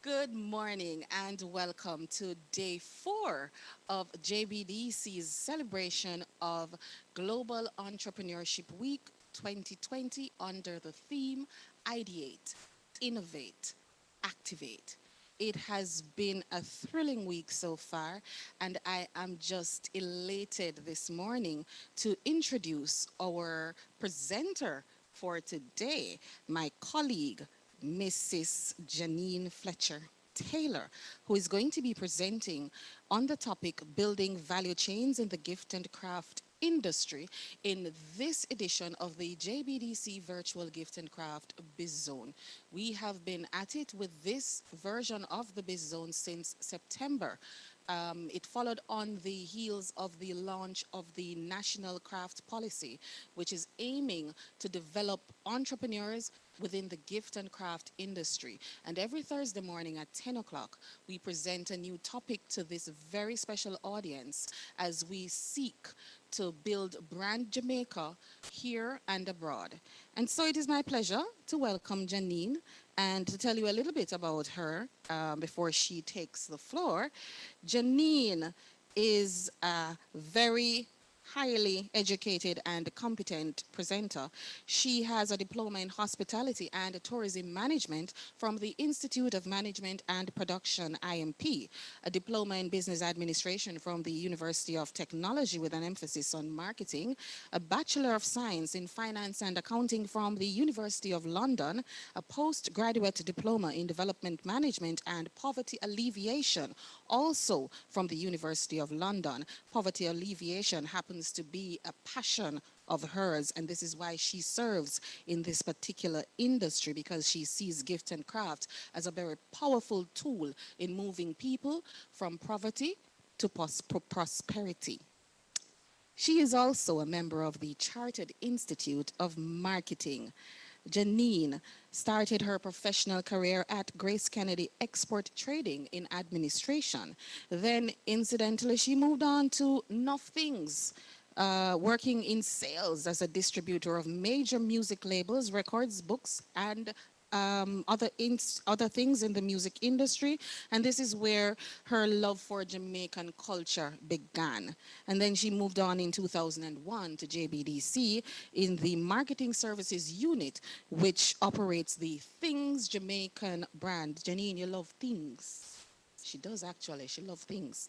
Good morning and welcome to day 4 of JBDC's celebration of Global Entrepreneurship Week 2020 under the theme Ideate, Innovate, Activate. It has been a thrilling week so far, and I am just elated this morning to introduce our presenter for today, my colleague, Mrs. Janine Fletcher-Taylor, who is going to be presenting on the topic Building Value Chains in the Gift and Craft Industry in this edition of the JBDC Virtual Gift and Craft Biz Zone. We have been at it with this version of the Biz Zone since September. It followed on the heels of the launch of the National Craft Policy, which is aiming to develop entrepreneurs within the gift and craft industry. And every Thursday morning at 10 o'clock, we present a new topic to this very special audience as we seek to build brand Jamaica here and abroad. And so it is my pleasure to welcome Janine and to tell you a little bit about her before she takes the floor. Janine is a very highly educated and competent presenter. She has a diploma in hospitality and tourism management from the Institute of Management and Production, IMP, a diploma in business administration from the University of Technology with an emphasis on marketing, a Bachelor of Science in Finance and Accounting from the University of London, a postgraduate diploma in development management and poverty alleviation, also from the University of London. Poverty alleviation happens to be a passion of hers, and this is why she serves in this particular industry, because she sees gift and craft as a very powerful tool in moving people from poverty to prosperity. She is also a member of the Chartered Institute of Marketing. Janine started her professional career at Grace Kennedy Export Trading in administration. Then, incidentally, she moved on to Enough Things, working in sales as a distributor of major music labels, records, books, and other things in the music industry. And this is where her love for Jamaican culture began. And then she moved on in 2001 to JBDC in the marketing services unit, which operates the Things Jamaican brand. Janine, you love things. She does actually. She loves things.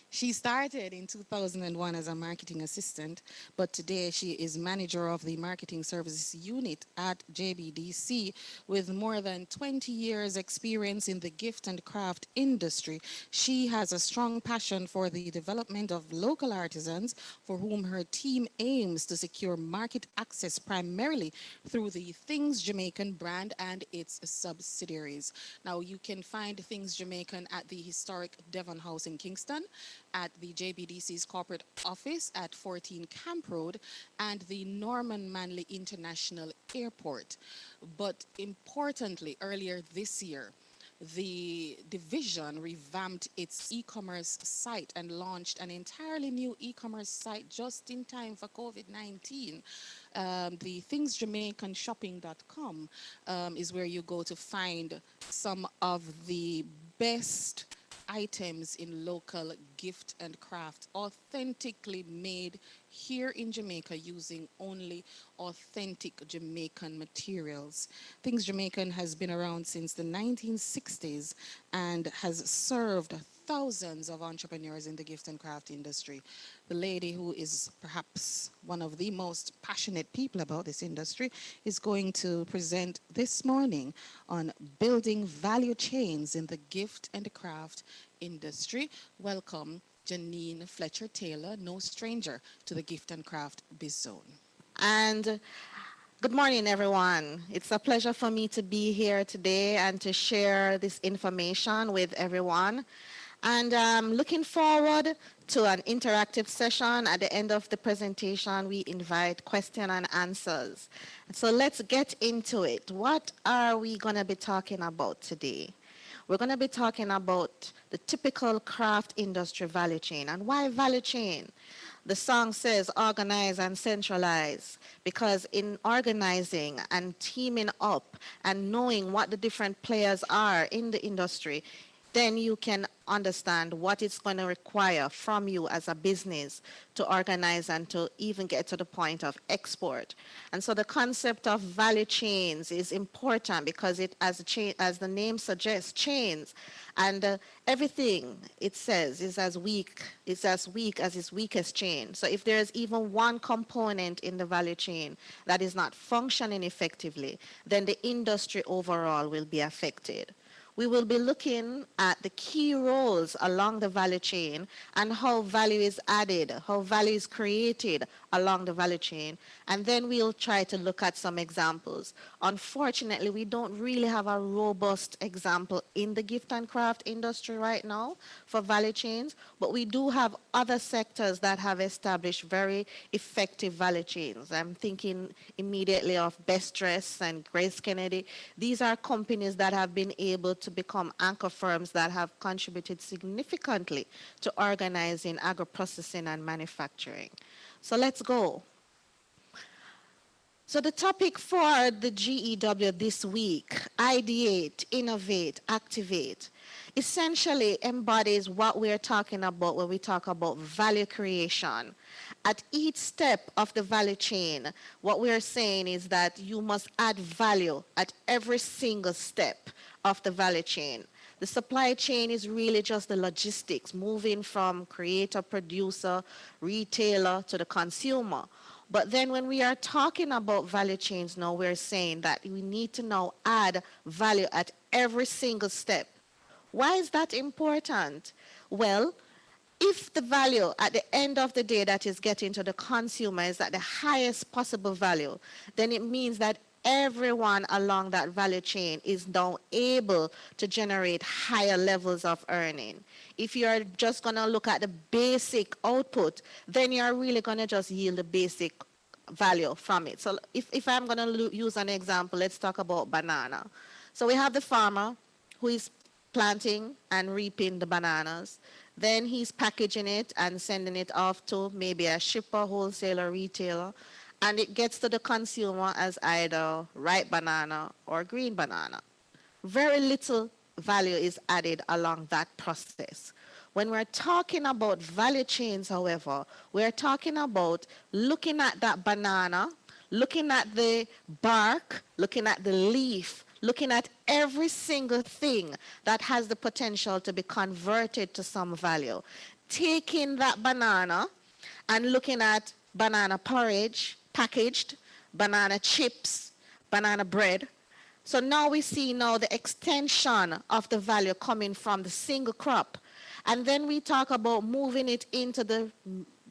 She started in 2001 as a marketing assistant, but today she is manager of the marketing services unit at JBDC with more than 20 years experience in the gift and craft industry. She has a strong passion for the development of local artisans for whom her team aims to secure market access primarily through the Things Jamaican brand and its subsidiaries. Now you can find Things Jamaican at the historic Devon House in Kingston, at the JBDC's corporate office at 14 Camp Road, and the Norman Manley International Airport. But importantly, earlier this year, the division revamped its e-commerce site and launched an entirely new e-commerce site just in time for COVID-19. The thingsjamaicanshopping.com is where you go to find some of the best items in local gift and craft, authentically made here in Jamaica using only authentic Jamaican materials. Things Jamaican has been around since the 1960s and has served thousands of entrepreneurs in the gift and craft industry. The lady who is perhaps one of the most passionate people about this industry is going to present this morning on building value chains in the gift and craft industry. Welcome, Janine Fletcher-Taylor, no stranger to the gift and craft biz zone. And good morning, everyone. It's a pleasure for me to be here today and to share this information with everyone. And I'm looking forward to an interactive session. At the end of the presentation, we invite question and answers. So let's get into it. What are we going to be talking about today? We're going to be talking about the typical craft industry value chain. And why value chain? The song says organize and centralize, because in organizing and teaming up and knowing what the different players are in the industry, then you can understand what it's going to require from you as a business to organize and to even get to the point of export. And so the concept of value chains is important because it, as the name suggests, chains, and everything it says is as weak as its weakest chain. So if there is even one component in the value chain that is not functioning effectively, then the industry overall will be affected. We will be looking at the key roles along the value chain and how value is added, how value is created along the value chain. And then we'll try to look at some examples. Unfortunately, we don't really have a robust example in the gift and craft industry right now for value chains, but we do have other sectors that have established very effective value chains. I'm thinking immediately of Best Dress and Grace Kennedy. These are companies that have been able to become anchor firms that have contributed significantly to organizing agro-processing and manufacturing. So let's go. So the topic for the GEW this week, ideate, innovate, activate, essentially embodies what we're talking about when we talk about value creation. At each step of the value chain, what we're saying is that you must add value at every single step of the value chain. The supply chain is really just the logistics, moving from creator, producer, retailer to the consumer. But then when we are talking about value chains now, we're saying that we need to now add value at every single step. Why is that important? Well, if the value at the end of the day that is getting to the consumer is at the highest possible value, then it means that everyone along that value chain is now able to generate higher levels of earning. If you're just going to look at the basic output, then you're really going to just yield the basic value from it. So if I'm going to use an example, let's talk about banana. So we have the farmer who is planting and reaping the bananas. Then he's packaging it and sending it off to maybe a shipper, wholesaler, retailer, and it gets to the consumer as either ripe banana or green banana. Very little value is added along that process. When we're talking about value chains, however, we're talking about looking at that banana, looking at the bark, looking at the leaf, looking at every single thing that has the potential to be converted to some value. Taking that banana and looking at banana porridge, packaged, banana chips, banana bread. So now we see now the extension of the value coming from the single crop. And then we talk about moving it into the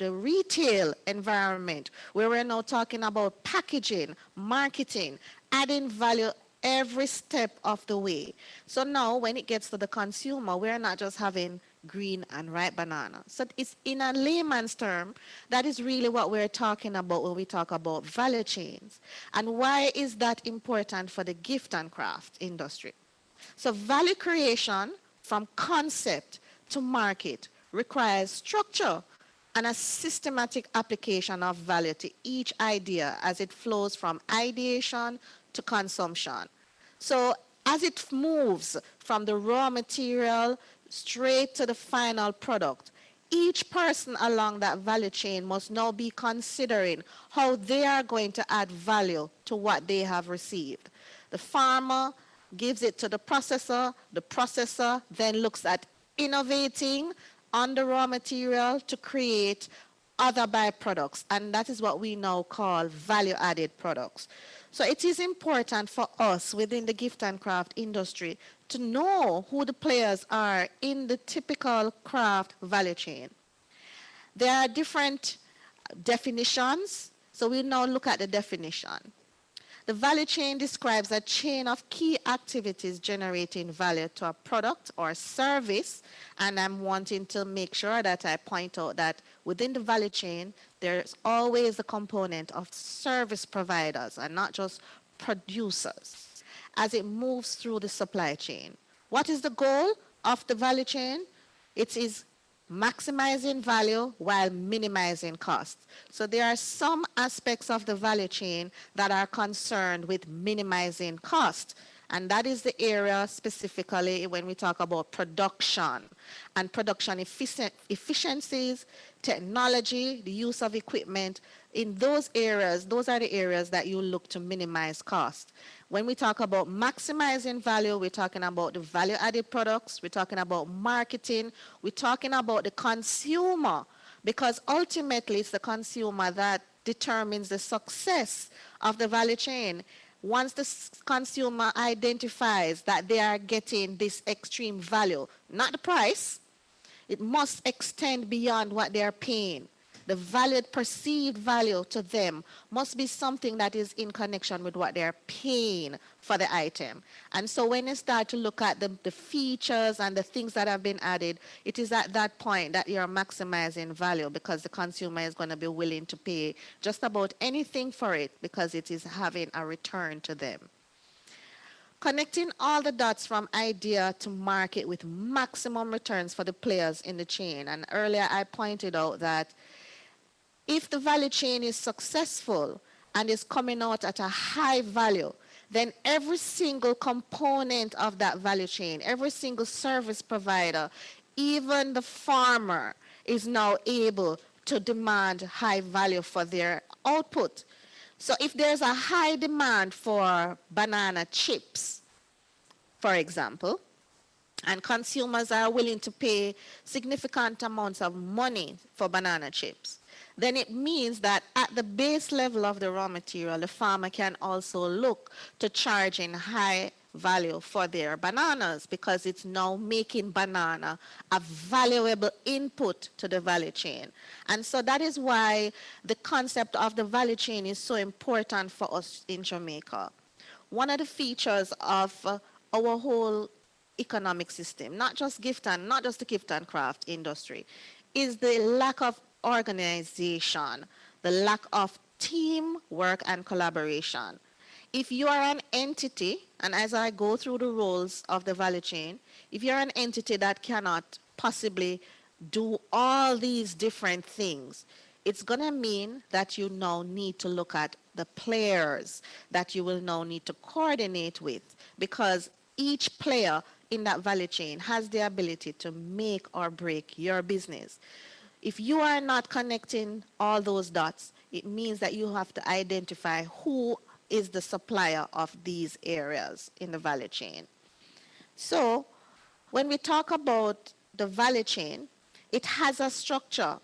retail environment, where we're now talking about packaging, marketing, adding value every step of the way. So now when it gets to the consumer, we're not just having green and ripe banana. So it's in a layman's term, that is really what we're talking about when we talk about value chains. And why is that important for the gift and craft industry? So value creation from concept to market requires structure and a systematic application of value to each idea as it flows from ideation to consumption. So as it moves from the raw material straight to the final product, each person along that value chain must now be considering how they are going to add value to what they have received. The farmer gives it to the processor then looks at innovating on the raw material to create other byproducts, and that is what we now call value-added products. So it is important for us within the gift and craft industry to know who the players are in the typical craft value chain. There are different definitions, so we'll now look at the definition. The value chain describes a chain of key activities generating value to a product or service, and I'm wanting to make sure that I point out that within the value chain, there's always a component of service providers and not just producers as it moves through the supply chain. What is the goal of the value chain? It is maximizing value while minimizing costs. So there are some aspects of the value chain that are concerned with minimizing cost. And that is the area specifically when we talk about production and production efficiencies, technology, the use of equipment. In those areas, those are the areas that you look to minimize cost. When we talk about maximizing value, we're talking about the value-added products, we're talking about marketing, we're talking about the consumer, because ultimately it's the consumer that determines the success of the value chain. Once the consumer identifies that they are getting this extreme value, not the price, it must extend beyond what they are paying. The valued perceived value to them must be something that is in connection with what they're paying for the item. And so when you start to look at the features and the things that have been added, it is at that point that you're maximizing value, because the consumer is going to be willing to pay just about anything for it because it is having a return to them. Connecting all the dots from idea to market with maximum returns for the players in the chain. And earlier I pointed out that if the value chain is successful and is coming out at a high value, then every single component of that value chain, every single service provider, even the farmer, is now able to demand high value for their output. So if there's a high demand for banana chips, for example, and consumers are willing to pay significant amounts of money for banana chips, then it means that at the base level of the raw material, the farmer can also look to charging high value for their bananas, because it's now making banana a valuable input to the value chain. And so that is why the concept of the value chain is so important for us in Jamaica. One of the features of our whole economic system, not just the gift and craft industry, is the lack of organization, the lack of teamwork and collaboration. If you are an entity, and as I go through the roles of the value chain, if you're an entity that cannot possibly do all these different things, it's going to mean that you now need to look at the players that you will now need to coordinate with, because each player in that value chain has the ability to make or break your business. If you are not connecting all those dots, it means that you have to identify who is the supplier of these areas in the value chain. So when we talk about the value chain, it has a structure.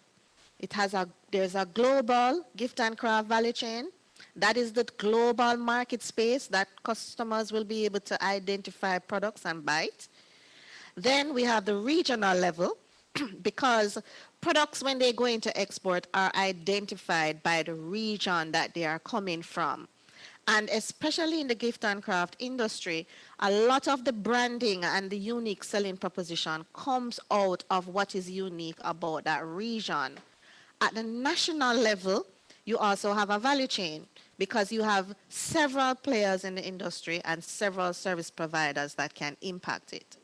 There's a global gift and craft value chain. That is the global market space that customers will be able to identify products and buy it. Then we have the regional level, because products, when they go into export, are identified by the region that they are coming from. And especially in the gift and craft industry, a lot of the branding and the unique selling proposition comes out of what is unique about that region. At the national level, you also have a value chain, because you have several players in the industry and several service providers that can impact it.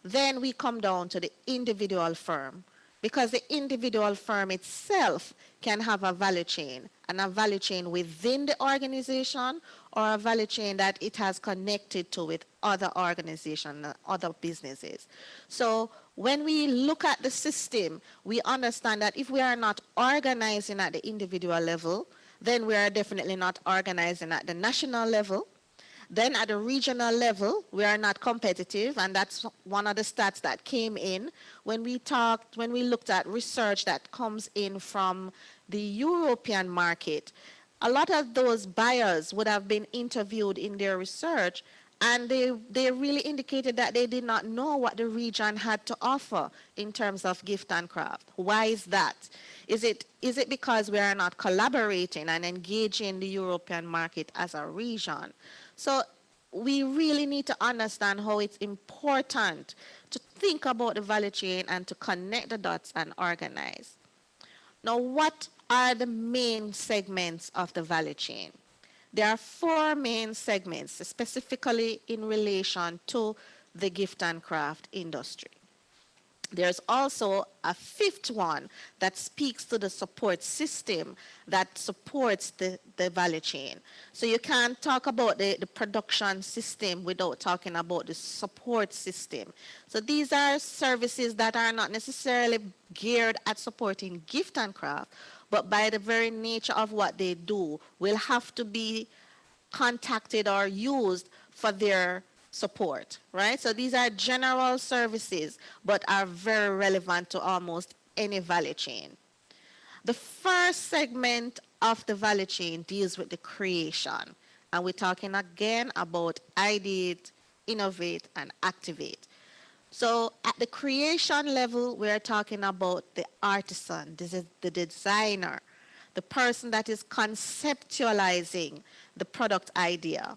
Then we come down to the individual firm, because the individual firm itself can have a value chain, and a value chain within the organization, or a value chain that it has connected to with other organizations, other businesses. So when we look at the system, we understand that if we are not organizing at the individual level, then we are definitely not organizing at the national level. Then at the regional level, we are not competitive, and that's one of the stats that came in when we looked at research that comes in from the European market. A lot of those buyers would have been interviewed in their research, and they really indicated that they did not know what the region had to offer in terms of gift and craft. Why is that? Is it because we are not collaborating and engaging the European market as a region? So we really need to understand how it's important to think about the value chain and to connect the dots and organize. Now, what are the main segments of the value chain? There are four main segments, specifically in relation to the gift and craft industry. There's also a fifth one that speaks to the support system that supports the value chain. So you can't talk about the production system without talking about the support system. So these are services that are not necessarily geared at supporting gift and craft, but by the very nature of what they do, will have to be contacted or used for their support, right? So these are general services, but are very relevant to almost any value chain. The first segment of the value chain deals with the creation, and we're talking again about ideate, innovate, and activate. So at the creation level, we're talking about the artisan, this is the designer, the person that is conceptualizing the product idea.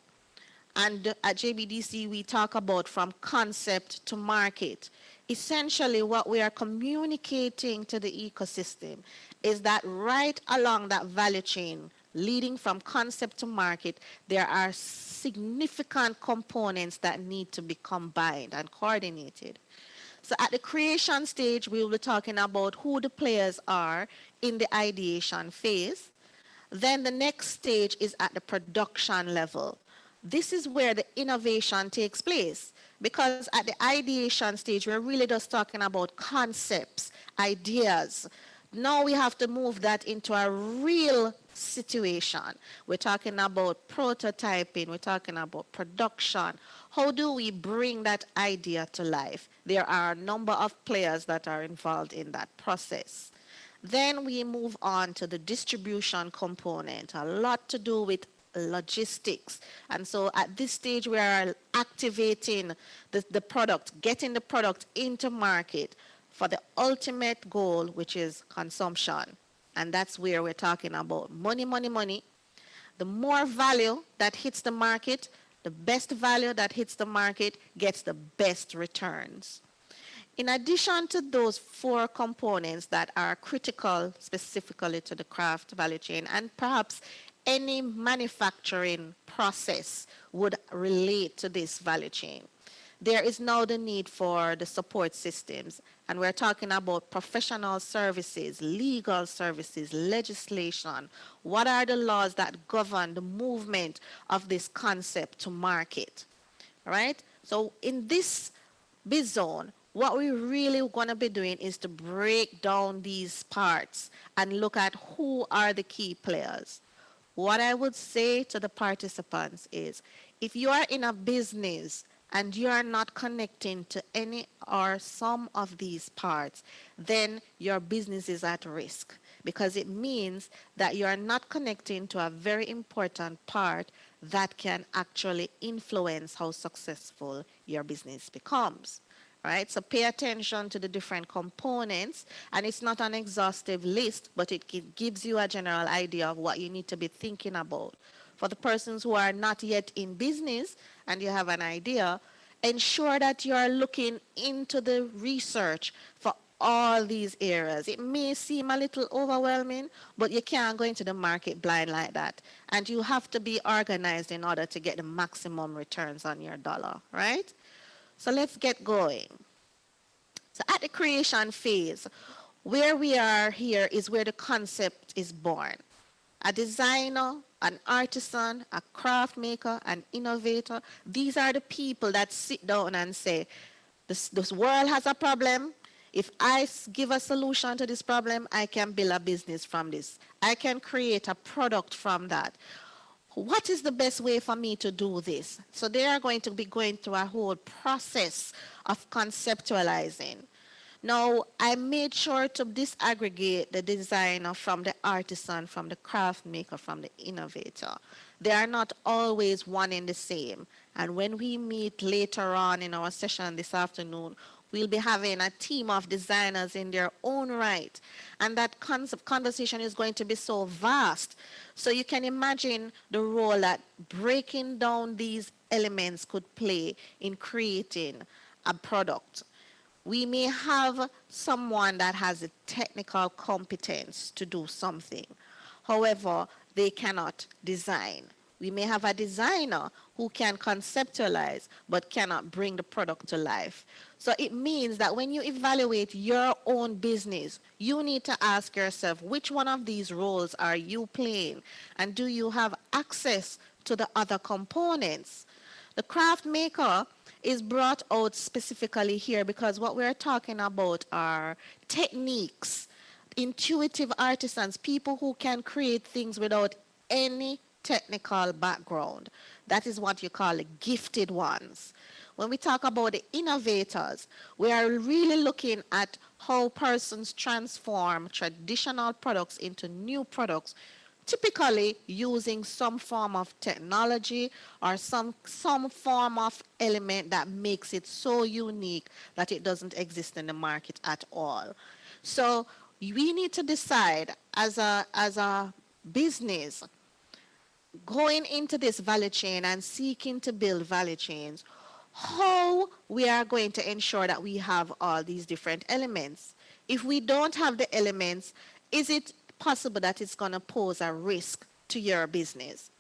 And at JBDC, we talk about from concept to market. Essentially, what we are communicating to the ecosystem is that right along that value chain, leading from concept to market, there are significant components that need to be combined and coordinated. So at the creation stage, we will be talking about who the players are in the ideation phase. Then the next stage is at the production level. This is where the innovation takes place because at the ideation stage, we're really just talking about concepts, ideas. Now we have to move that into a real situation. We're talking about prototyping, we're talking about production. How do we bring that idea to life? There are a number of players that are involved in that process. Then we move on to the distribution component, a lot to do with logistics. And so at this stage, we are activating the product, getting the product into market for the ultimate goal, which is consumption. And that's where we're talking about money, money, money. The more value that hits the market, the best value that hits the market gets the best returns. In addition to those four components that are critical specifically to the craft value chain, and perhaps any manufacturing process would relate to this value chain, there is now the need for the support systems. And we're talking about professional services, legal services, legislation. What are the laws that govern the movement of this concept to market? All right? So in this zone, what we really going to be doing is to break down these parts and look at who are the key players. What I would say to the participants is, if you are in a business and you are not connecting to any or some of these parts, then your business is at risk, because it means that you are not connecting to a very important part that can actually influence how successful your business becomes. Right? So pay attention to the different components, and it's not an exhaustive list, but it gives you a general idea of what you need to be thinking about. For the persons who are not yet in business and you have an idea, ensure that you are looking into the research for all these areas. It may seem a little overwhelming, but you can't go into the market blind like that. And you have to be organized in order to get the maximum returns on your dollar, right? So let's get going. So at the creation phase, where we are here is where the concept is born. A designer, an artisan, a craft maker, an innovator, these are the people that sit down and say, this world has a problem. If I give a solution to this problem, I can build a business from this. I can create a product from that. What is the best way for me to do this? So they are going to be going through a whole process of conceptualizing. Now, I made sure to disaggregate the designer from the artisan, from the craft maker, from the innovator. They are not always one and the same. And when we meet later on in our session this afternoon, we'll be having a team of designers in their own right. And that conversation is going to be so vast. So you can imagine the role that breaking down these elements could play in creating a product. We may have someone that has a technical competence to do something. However, they cannot design. We may have a designer who can conceptualize but cannot bring the product to life. So it means that when you evaluate your own business, you need to ask yourself, which one of these roles are you playing? And do you have access to the other components? The craft maker is brought out specifically here because what we're talking about are techniques, intuitive artisans, people who can create things without any technical background. That is what you call the gifted ones. When we talk about the innovators, we are really looking at how persons transform traditional products into new products, typically using some form of technology or some form of element that makes it so unique that it doesn't exist in the market at all. So we need to decide as a business going into this value chain and seeking to build value chains, how we are going to ensure that we have all these different elements. If we don't have the elements, is it possible that it's going to pose a risk to your business?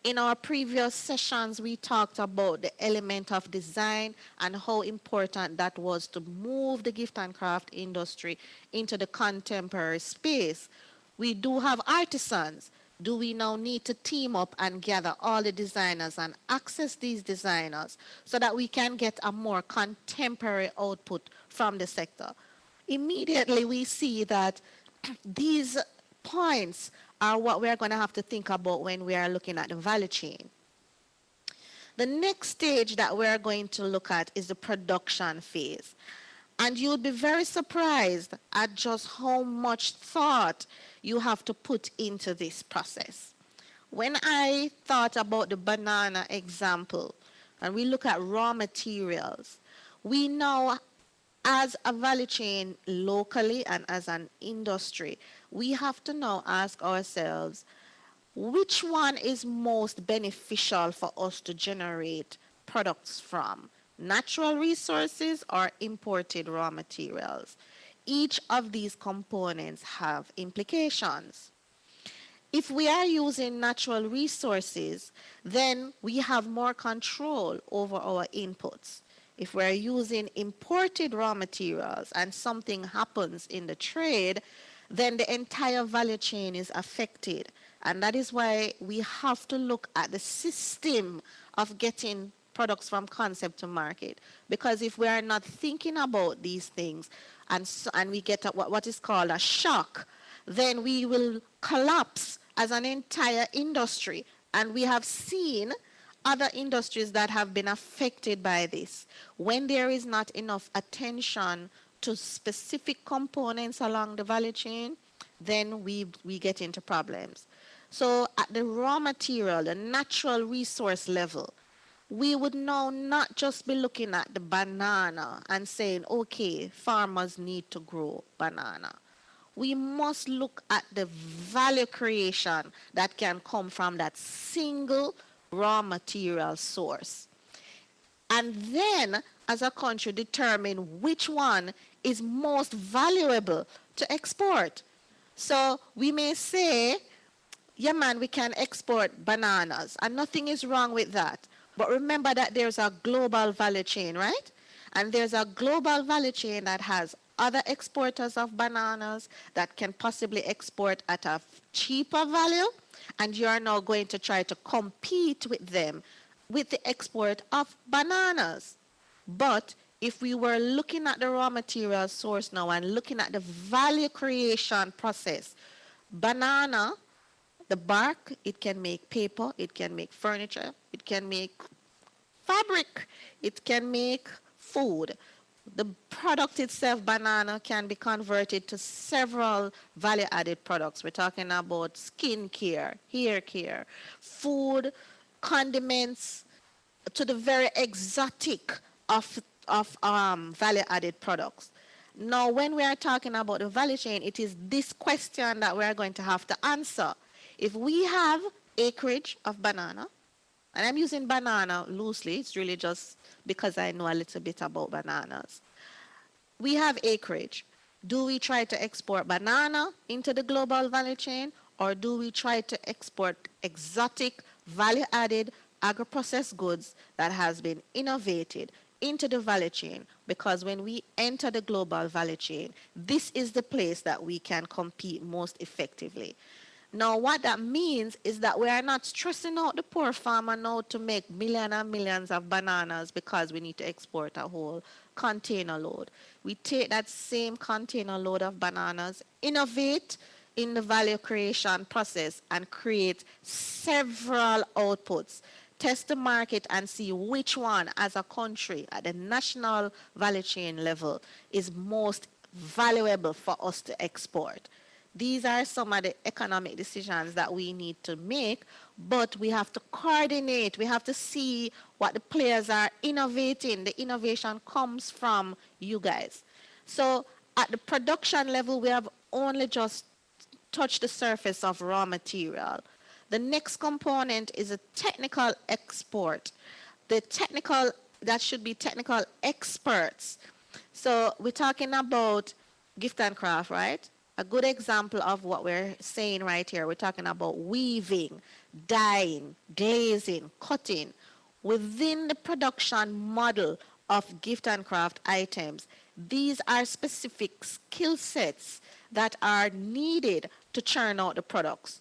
In our previous sessions, we talked about the element of design and how important that was to move the gift and craft industry into the contemporary space. We do have artisans. Do we now need to team up and gather all the designers and access these designers so that we can get a more contemporary output from the sector? Immediately we see that these points are what we're going to have to think about when we are looking at the value chain. The next stage that we're going to look at is the production phase. And you'll be very surprised at just how much thought you have to put into this process. When I thought about the banana example, and we look at raw materials, we know as a value chain locally and as an industry, we have to now ask ourselves, which one is most beneficial for us to generate products from? Natural resources or imported raw materials? Each of these components have implications. If we are using natural resources, then we have more control over our inputs. If we're using imported raw materials and something happens in the trade, then the entire value chain is affected. And that is why we have to look at the system of getting products from concept to market. Because if we are not thinking about these things and we get what is called a shock, then we will collapse as an entire industry. And we have seen other industries that have been affected by this. When there is not enough attention to specific components along the value chain, then we get into problems. So at the raw material, the natural resource level, we would now not just be looking at the banana and saying, okay, farmers need to grow banana. We must look at the value creation that can come from that single raw material source. And then, as a country, determine which one is most valuable to export. So we may say, yeah, man, we can export bananas, and nothing is wrong with that. But remember that there's a global value chain, right? And there's a global value chain that has other exporters of bananas that can possibly export at a cheaper value, and you're now going to try to compete with them with the export of bananas. But if we were looking at the raw material source now and looking at the value creation process, banana, the bark, it can make paper, it can make furniture, it can make fabric, it can make food. The product itself, banana, can be converted to several value-added products. We're talking about skin care, hair care, food, condiments, to the very exotic of value-added products. Now, when we are talking about the value chain, it is this question that we are going to have to answer. If we have acreage of banana, and I'm using banana loosely, it's really just because I know a little bit about bananas. We have acreage. Do we try to export banana into the global value chain, or do we try to export exotic value-added agro-processed goods that has been innovated into the value chain, because when we enter the global value chain, this is the place that we can compete most effectively. Now, what that means is that we are not stressing out the poor farmer now to make millions and millions of bananas because we need to export a whole container load. We take that same container load of bananas, innovate in the value creation process, and create several outputs. Test the market and see which one, as a country, at the national value chain level, is most valuable for us to export. These are some of the economic decisions that we need to make, but we have to coordinate. We have to see what the players are innovating. The innovation comes from you guys. So at the production level, we have only just touched the surface of raw material. The next component is a technical export. The technical, that should be technical experts. So we're talking about gift and craft, right? A good example of what we're saying right here, we're talking about weaving, dyeing, glazing, cutting. Within the production model of gift and craft items, these are specific skill sets that are needed to churn out the products.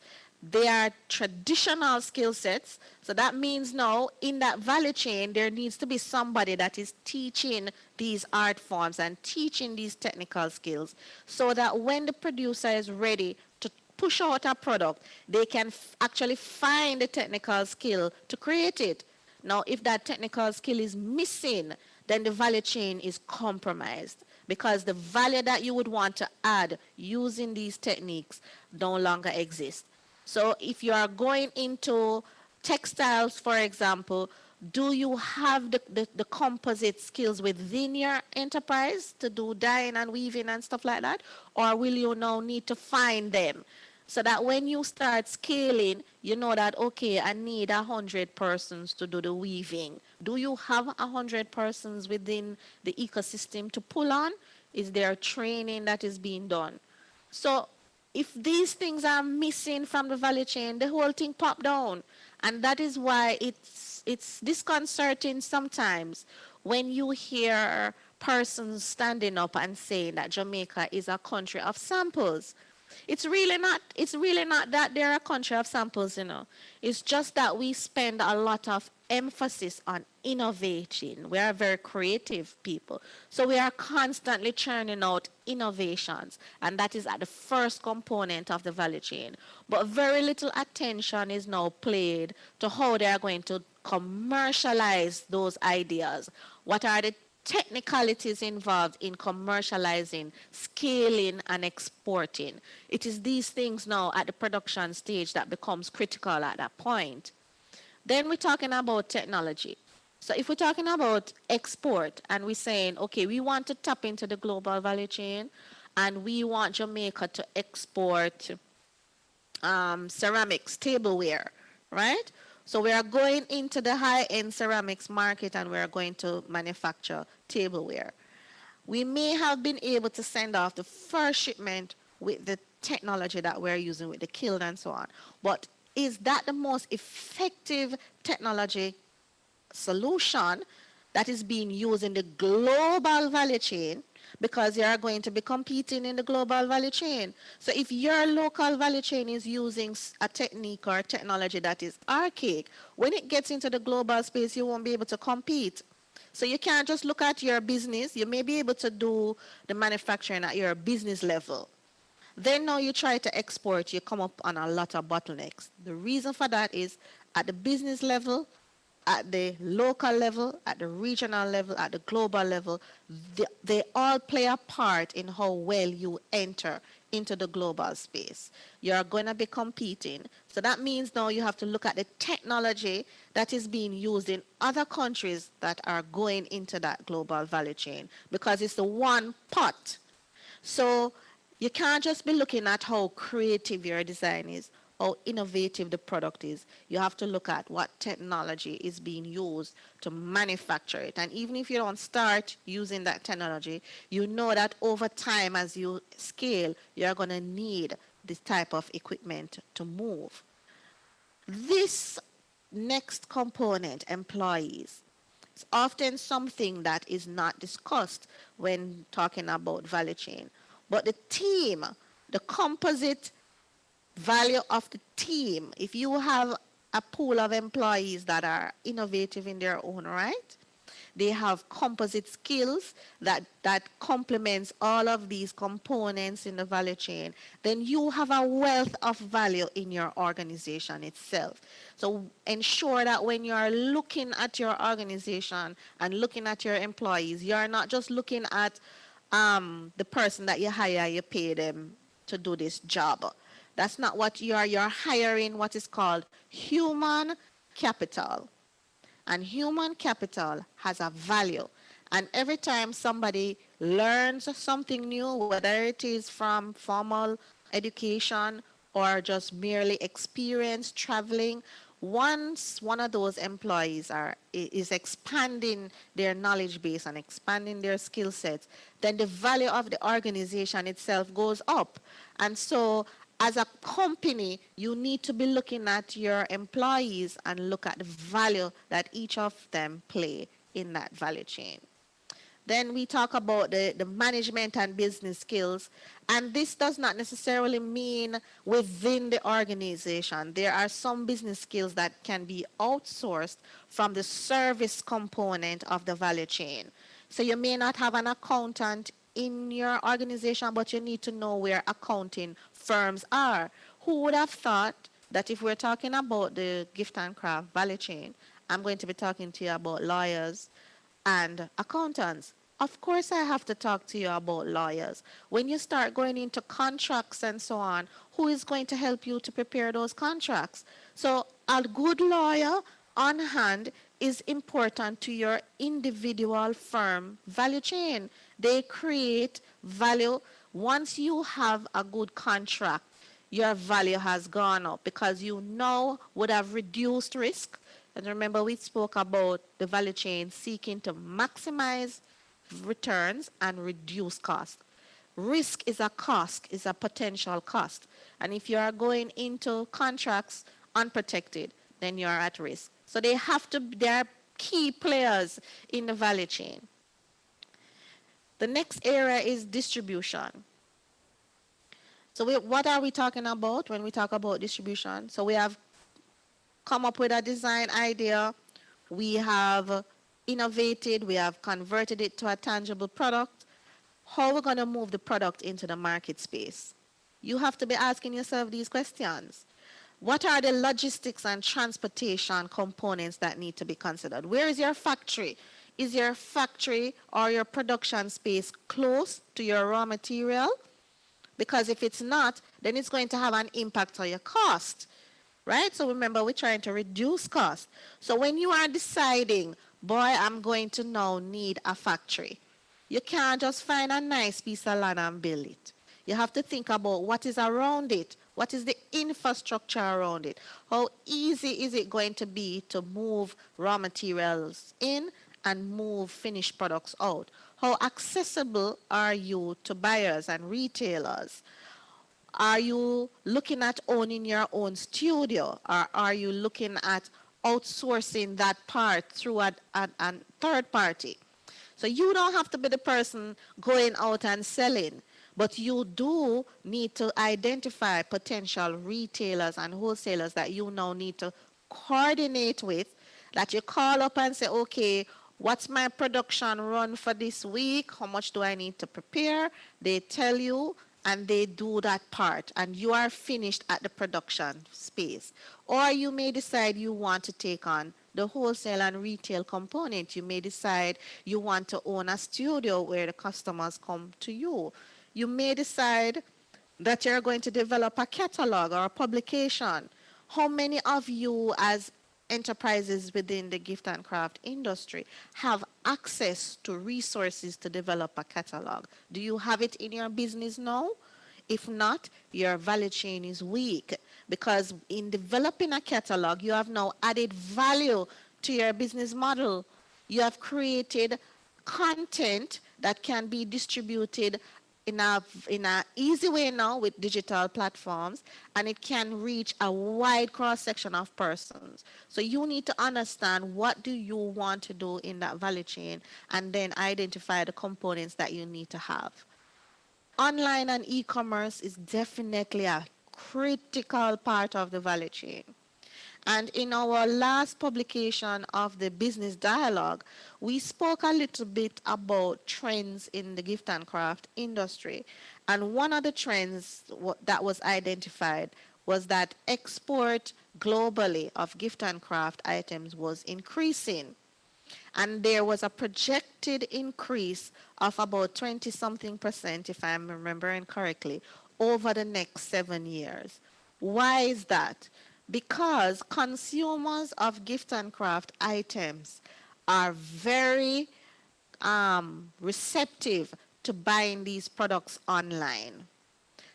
They are traditional skill sets. So that means now in that value chain, there needs to be somebody that is teaching these art forms and teaching these technical skills so that when the producer is ready to push out a product, they can actually find the technical skill to create it. Now, if that technical skill is missing, then the value chain is compromised because the value that you would want to add using these techniques no longer exists. So if you are going into textiles, for example, do you have the composite skills within your enterprise to do dyeing and weaving and stuff like that? Or will you now need to find them? So that when you start scaling, you know that, okay, I need 100 persons to do the weaving. Do you have 100 persons within the ecosystem to pull on? Is there training that is being done? So if these things are missing from the value chain, the whole thing pop down. And that is why it's disconcerting sometimes when you hear persons standing up and saying that Jamaica is a country of samples. It's really not that they're a country of samples, you know. It's just that we spend a lot of emphasis on innovating. We are very creative people. So we are constantly churning out innovations, and that is at the first component of the value chain. But very little attention is now played to how they are going to commercialize those ideas. What are the technicalities involved in commercializing, scaling, and exporting? It is these things now at the production stage that becomes critical at that point. Then we're talking about technology. So if we're talking about export and we're saying, okay, we want to tap into the global value chain and we want Jamaica to export ceramics, tableware, right? So we are going into the high-end ceramics market and we are going to manufacture tableware. We may have been able to send off the first shipment with the technology that we're using with the kiln and so on. But is that the most effective technology solution that is being used in the global value chain, because you are going to be competing in the global value chain? So if your local value chain is using a technique or technology that is archaic, when it gets into the global space, you won't be able to compete. So you can't just look at your business. You may be able to do the manufacturing at your business level. Then now you try to export, you come up on a lot of bottlenecks. The reason for that is at the business level, at the local level, at the regional level, at the global level, they all play a part in how well you enter into the global space. You're going to be competing. So that means now you have to look at the technology that is being used in other countries that are going into that global value chain, because it's the one pot. So you can't just be looking at how creative your design is, how innovative the product is. You have to look at what technology is being used to manufacture it. And even if you don't start using that technology, you know that over time as you scale, you're going to need this type of equipment to move. This next component, employees. It's often something that is not discussed when talking about value chain. But the team, the composite value of the team, if you have a pool of employees that are innovative in their own right, they have composite skills that complements all of these components in the value chain, then you have a wealth of value in your organization itself. So ensure that when you are looking at your organization and looking at your employees, you're not just looking at the person that you hire, you pay them to do this job. That's not what you are. You're hiring what is called human capital. And human capital has a value. And every time somebody learns something new, whether it is from formal education or just merely experience traveling, once one of those employees is expanding their knowledge base and expanding their skill sets, then the value of the organization itself goes up. And so as a company, you need to be looking at your employees and look at the value that each of them play in that value chain. Then we talk about the management and business skills. And this does not necessarily mean within the organization. There are some business skills that can be outsourced from the service component of the value chain. So you may not have an accountant in your organization, but you need to know where accounting firms are. Who would have thought that if we're talking about the gift and craft value chain, I'm going to be talking to you about lawyers and accountants. Of course, I have to talk to you about lawyers. When you start going into contracts and so on, who is going to help you to prepare those contracts? So a good lawyer on hand is important to your individual firm value chain. They create value. Once you have a good contract, your value has gone up because you now would have reduced risk. And remember, we spoke about the value chain seeking to maximize returns and reduce cost. Risk is a cost, is a potential cost. And if you are going into contracts unprotected, then you are at risk. So they are key players in the value chain. The next area is distribution. So what are we talking about when we talk about distribution? So we have come up with a design idea, we have innovated, we have converted it to a tangible product. How we're going to move the product into the market space? You have to be asking yourself these questions. What are the logistics and transportation components that need to be considered? Where is your factory? Is your factory or your production space close to your raw material? Because if it's not, then it's going to have an impact on your cost, right? So remember, we're trying to reduce cost. So when you are deciding, boy, I'm going to now need a factory, you can't just find a nice piece of land and build it. You have to think about what is around it. What is the infrastructure around it? How easy is it going to be to move raw materials in and move finished products out? How accessible are you to buyers and retailers? Are you looking at owning your own studio, or are you looking at outsourcing that part through a third party? So you don't have to be the person going out and selling, but you do need to identify potential retailers and wholesalers that you now need to coordinate with, that you call up and say, okay, what's my production run for this week? How much do I need to prepare? They tell you, and they do that part, and you are finished at the production space. Or you may decide you want to take on the wholesale and retail component. You may decide you want to own a studio where the customers come to you. You may decide that you're going to develop a catalog or a publication. How many of you as enterprises within the gift and craft industry have access to resources to develop a catalog? Do you have it in your business now? If not, your value chain is weak, because in developing a catalog, you have now added value to your business model. You have created content that can be distributed in a easy way now with digital platforms, and it can reach a wide cross section of persons. So you need to understand what do you want to do in that value chain, and then identify the components that you need to have. Online and e-commerce is definitely a critical part of the value chain. And in our last publication of the business dialogue, we spoke a little bit about trends in the gift and craft industry. And one of the trends that was identified was that export globally of gift and craft items was increasing, and there was a projected increase of about 20 something percent, if I'm remembering correctly, over the next 7 years. Why is that? Because consumers of gift and craft items are very receptive to buying these products online.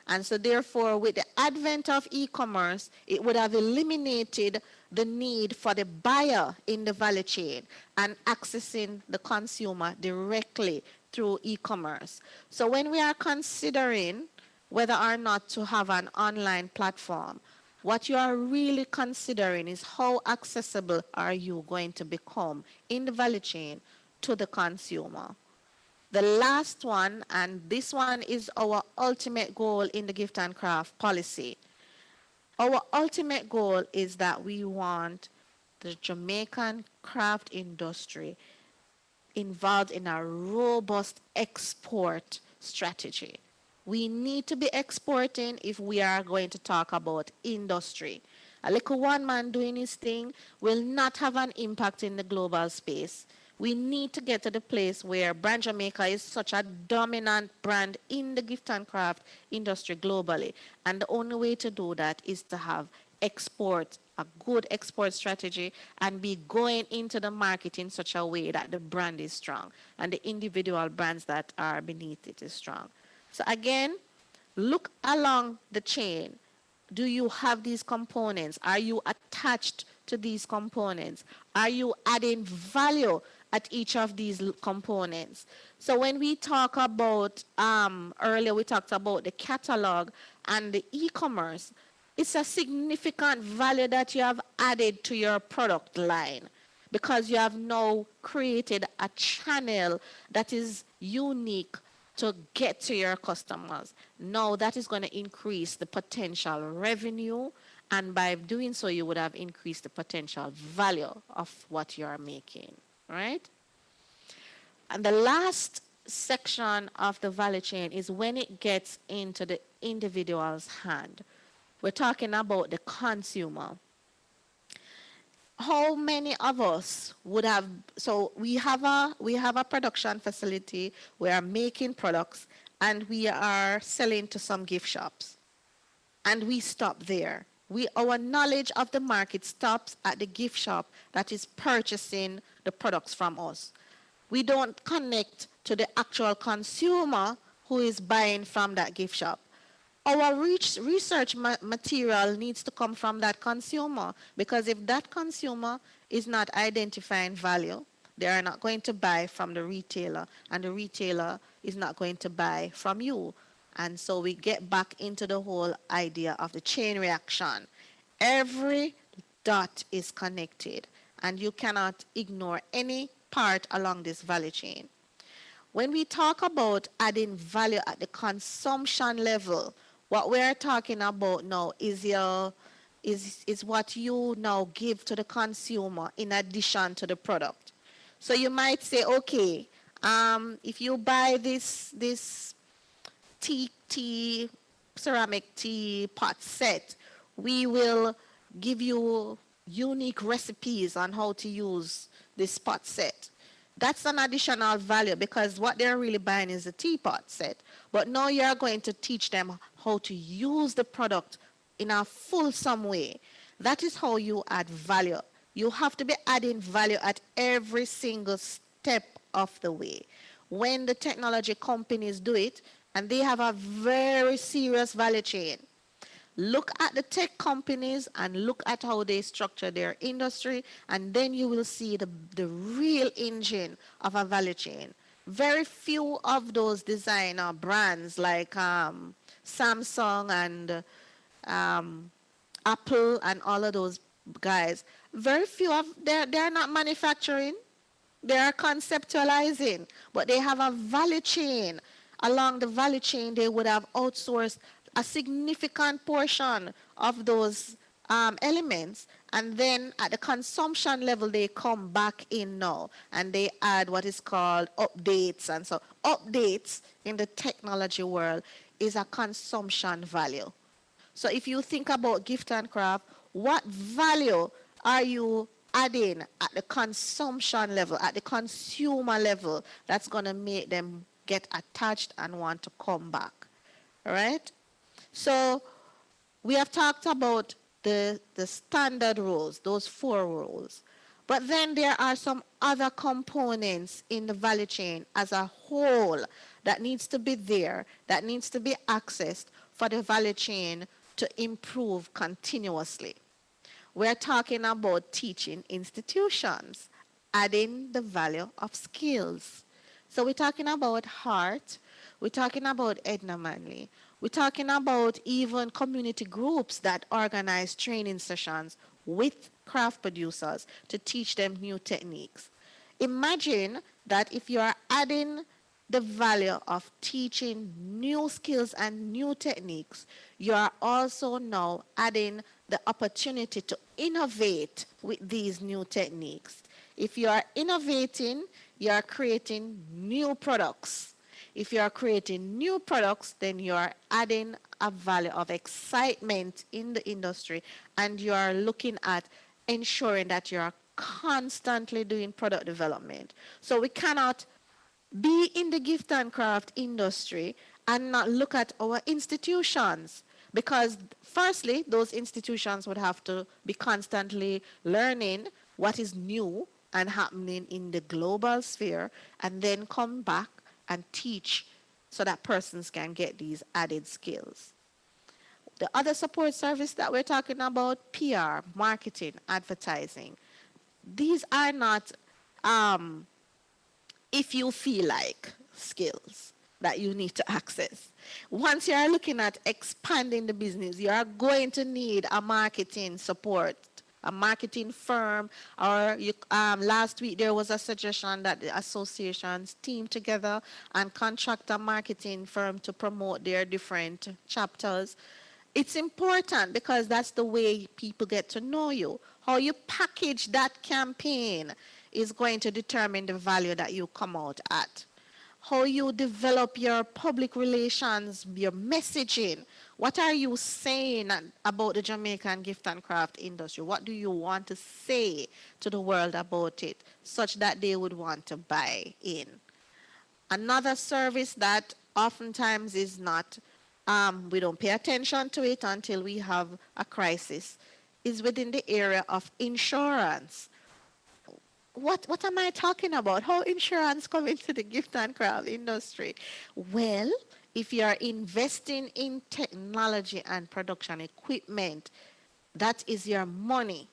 And so therefore, with the advent of e-commerce, it would have eliminated the need for the buyer in the value chain and accessing the consumer directly through e-commerce. So when we are considering whether or not to have an online platform, what you are really considering is how accessible are you going to become in the value chain to the consumer. The last one, and this one is our ultimate goal in the gift and craft policy. Our ultimate goal is that we want the Jamaican craft industry involved in a robust export strategy. We need to be exporting if we are going to talk about industry. A little one man doing his thing will not have an impact in the global space. We need to get to the place where Brand Jamaica is such a dominant brand in the gift and craft industry globally. And the only way to do that is to have export, a good export strategy, and be going into the market in such a way that the brand is strong and the individual brands that are beneath it is strong. So again, look along the chain. Do you have these components? Are you attached to these components? Are you adding value at each of these components? So when we talk about, earlier we talked about the catalog and the e-commerce, it's a significant value that you have added to your product line, because you have now created a channel that is unique to get to your customers. Now that is going to increase the potential revenue, and by doing so, you would have increased the potential value of what you are making, right? And the last section of the value chain is when it gets into the individual's hand. We're talking about the consumer. How many of us would have, so we have a production facility, we are making products, and we are selling to some gift shops, and we stop there. Our knowledge of the market stops at the gift shop that is purchasing the products from us. We don't connect to the actual consumer who is buying from that gift shop. Our research material needs to come from that consumer, because if that consumer is not identifying value, they are not going to buy from the retailer, and the retailer is not going to buy from you. And so we get back into the whole idea of the chain reaction. Every dot is connected, and you cannot ignore any part along this value chain. When we talk about adding value at the consumption level, what we're talking about now is what you now give to the consumer in addition to the product. So you might say, okay, if you buy this tea ceramic tea pot set, we will give you unique recipes on how to use this pot set. That's an additional value, because what they're really buying is a teapot set. But now you're going to teach them how to use the product in a fulsome way. That is how you add value. You have to be adding value at every single step of the way. When the technology companies do it, and they have a very serious value chain. Look at the tech companies and look at how they structure their industry, and then you will see the real engine of a value chain. Very few of those designer brands like Samsung and um, Apple and all of those guys, very few of they're not manufacturing. They are conceptualizing, but they have a value chain. Along the value chain, they would have outsourced a significant portion of those elements. And then at the consumption level, they come back in now and they add what is called updates. And so updates in the technology world is a consumption value. So if you think about gift and craft, what value are you adding at the consumption level, at the consumer level, that's going to make them get attached and want to come back? All right? So we have talked about the standard rules, those 4 rules. But then there are some other components in the value chain as a whole that needs to be there, that needs to be accessed for the value chain to improve continuously. We're talking about teaching institutions, adding the value of skills. So we're talking about heart, we're talking about Edna Manley, we're talking about even community groups that organize training sessions with craft producers to teach them new techniques. Imagine that if you are adding the value of teaching new skills and new techniques, you are also now adding the opportunity to innovate with these new techniques. If you are innovating, you are creating new products. If you are creating new products, then you are adding a value of excitement in the industry, and you are looking at ensuring that you are constantly doing product development. So we cannot be in the gift and craft industry and not look at our institutions, because firstly those institutions would have to be constantly learning what is new and happening in the global sphere, and then come back and teach so that persons can get these added skills. The other support service that we're talking about, PR, marketing, advertising, these are not if you feel like skills that you need to access. Once you are looking at expanding the business, you are going to need a marketing support, a marketing firm, or last week there was a suggestion that the associations team together and contract a marketing firm to promote their different chapters. It's important because that's the way people get to know you. How you package that campaign is going to determine the value that you come out at. How you develop your public relations, your messaging. What are you saying about the Jamaican gift and craft industry? What do you want to say to the world about it such that they would want to buy in? Another service that oftentimes is not, we don't pay attention to it until we have a crisis, is within the area of insurance. What am I talking about? How insurance come into the gift and craft industry? Well, if you are investing in technology and production equipment, that is your money.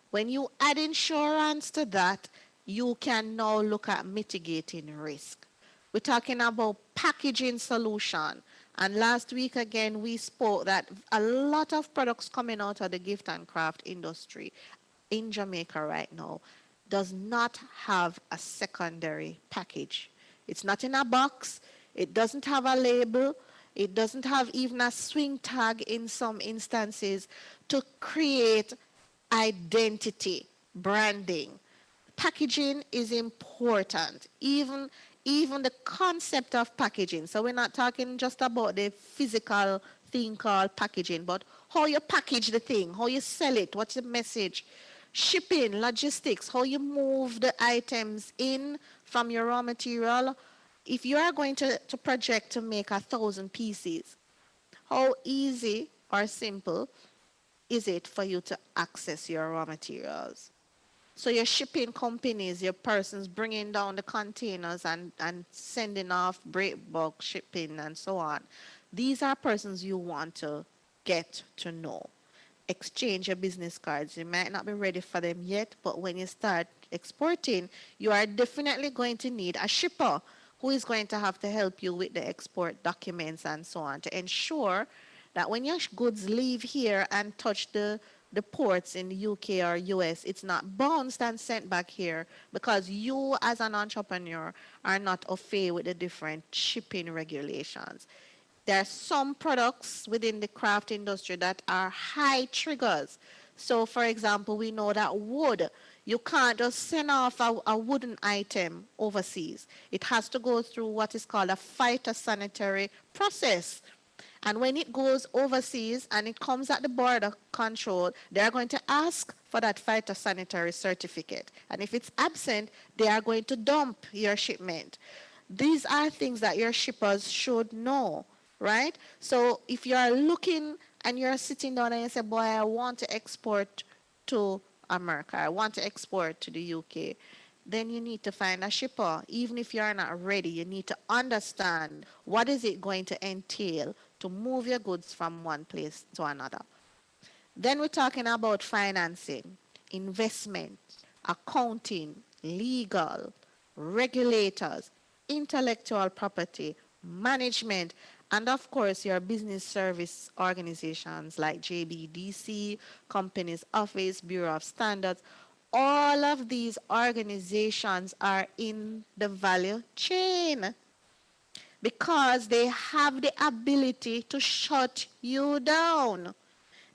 When you add insurance to that, you can now look at mitigating risk. We're talking about packaging solution. And last week again, we spoke that a lot of products coming out of the gift and craft industry in Jamaica right now does not have a secondary package. It's not in a box. It doesn't have a label. It doesn't have even a swing tag in some instances to create identity, branding. Packaging is important, even the concept of packaging. So we're not talking just about the physical thing called packaging, but how you package the thing, how you sell it, what's the message, shipping, logistics, how you move the items in from your raw material. If you are going to project to make 1,000 pieces, how easy or simple is it for you to access your raw materials? So your shipping companies, your persons bringing down the containers and sending off break bulk shipping and so on. These are persons you want to get to know. exchange your business cards. You might not be ready for them yet, but when you start exporting, you are definitely going to need a shipper who is going to have to help you with the export documents and so on to ensure that when your goods leave here and touch the ports in the UK or US, it's not bounced and sent back here because you as an entrepreneur are not au fait with the different shipping regulations. There are some products within the craft industry that are high triggers. So, for example, we know that wood, you can't just send off a wooden item overseas. It has to go through what is called a phytosanitary process. And when it goes overseas and it comes at the border control, they're going to ask for that phytosanitary certificate. And if it's absent, they are going to dump your shipment. These are things that your shippers should know, right? So if you are looking and you're sitting down and you say, boy, I want to export to America, I want to export to the UK, then you need to find a shipper. Even if you're not ready, you need to understand what is it going to entail to move your goods from one place to another. Then we're talking about financing, investment, accounting, legal, regulators, intellectual property, management, and of course your business service organizations like JBDC, Companies Office, Bureau of Standards. All of these organizations are in the value chain because they have the ability to shut you down.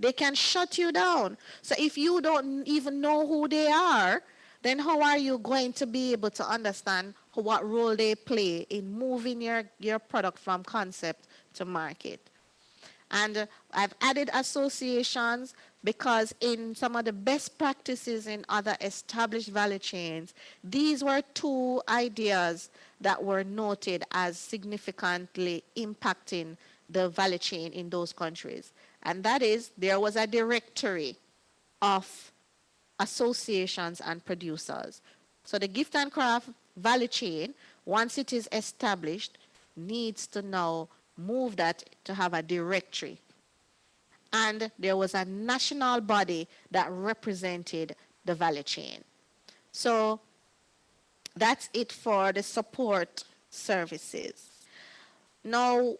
They can shut you down. So if you don't even know who they are, then how are you going to be able to understand what role they play in moving your product from concept to market? And I've added associations because in some of the best practices in other established value chains, these were two ideas that were noted as significantly impacting the value chain in those countries. And that is, there was a directory of associations and producers. So the gift and craft value chain, once it is established, needs to now move that to have a directory. And there was a national body that represented the value chain. So that's it for the support services. Now,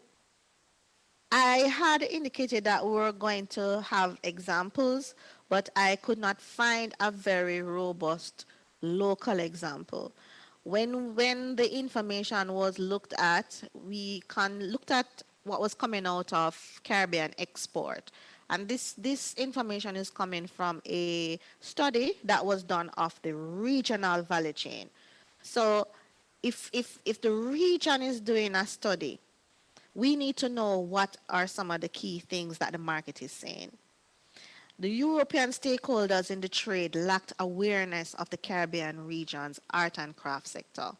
I had indicated that we were going to have examples, but I could not find a very robust local example. When the information was looked at, we looked at what was coming out of Caribbean export. And this information is coming from a study that was done of the regional value chain. So if the region is doing a study, we need to know what are some of the key things that the market is saying. The European stakeholders in the trade lacked awareness of the Caribbean region's art and craft sector.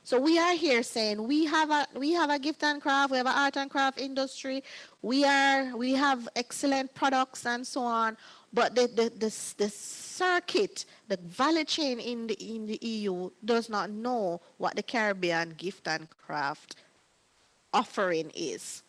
So we are here saying we have a gift and craft, we have an art and craft industry, we have excellent products and so on, but the circuit, the value chain in the EU does not know what the Caribbean gift and craft offering is.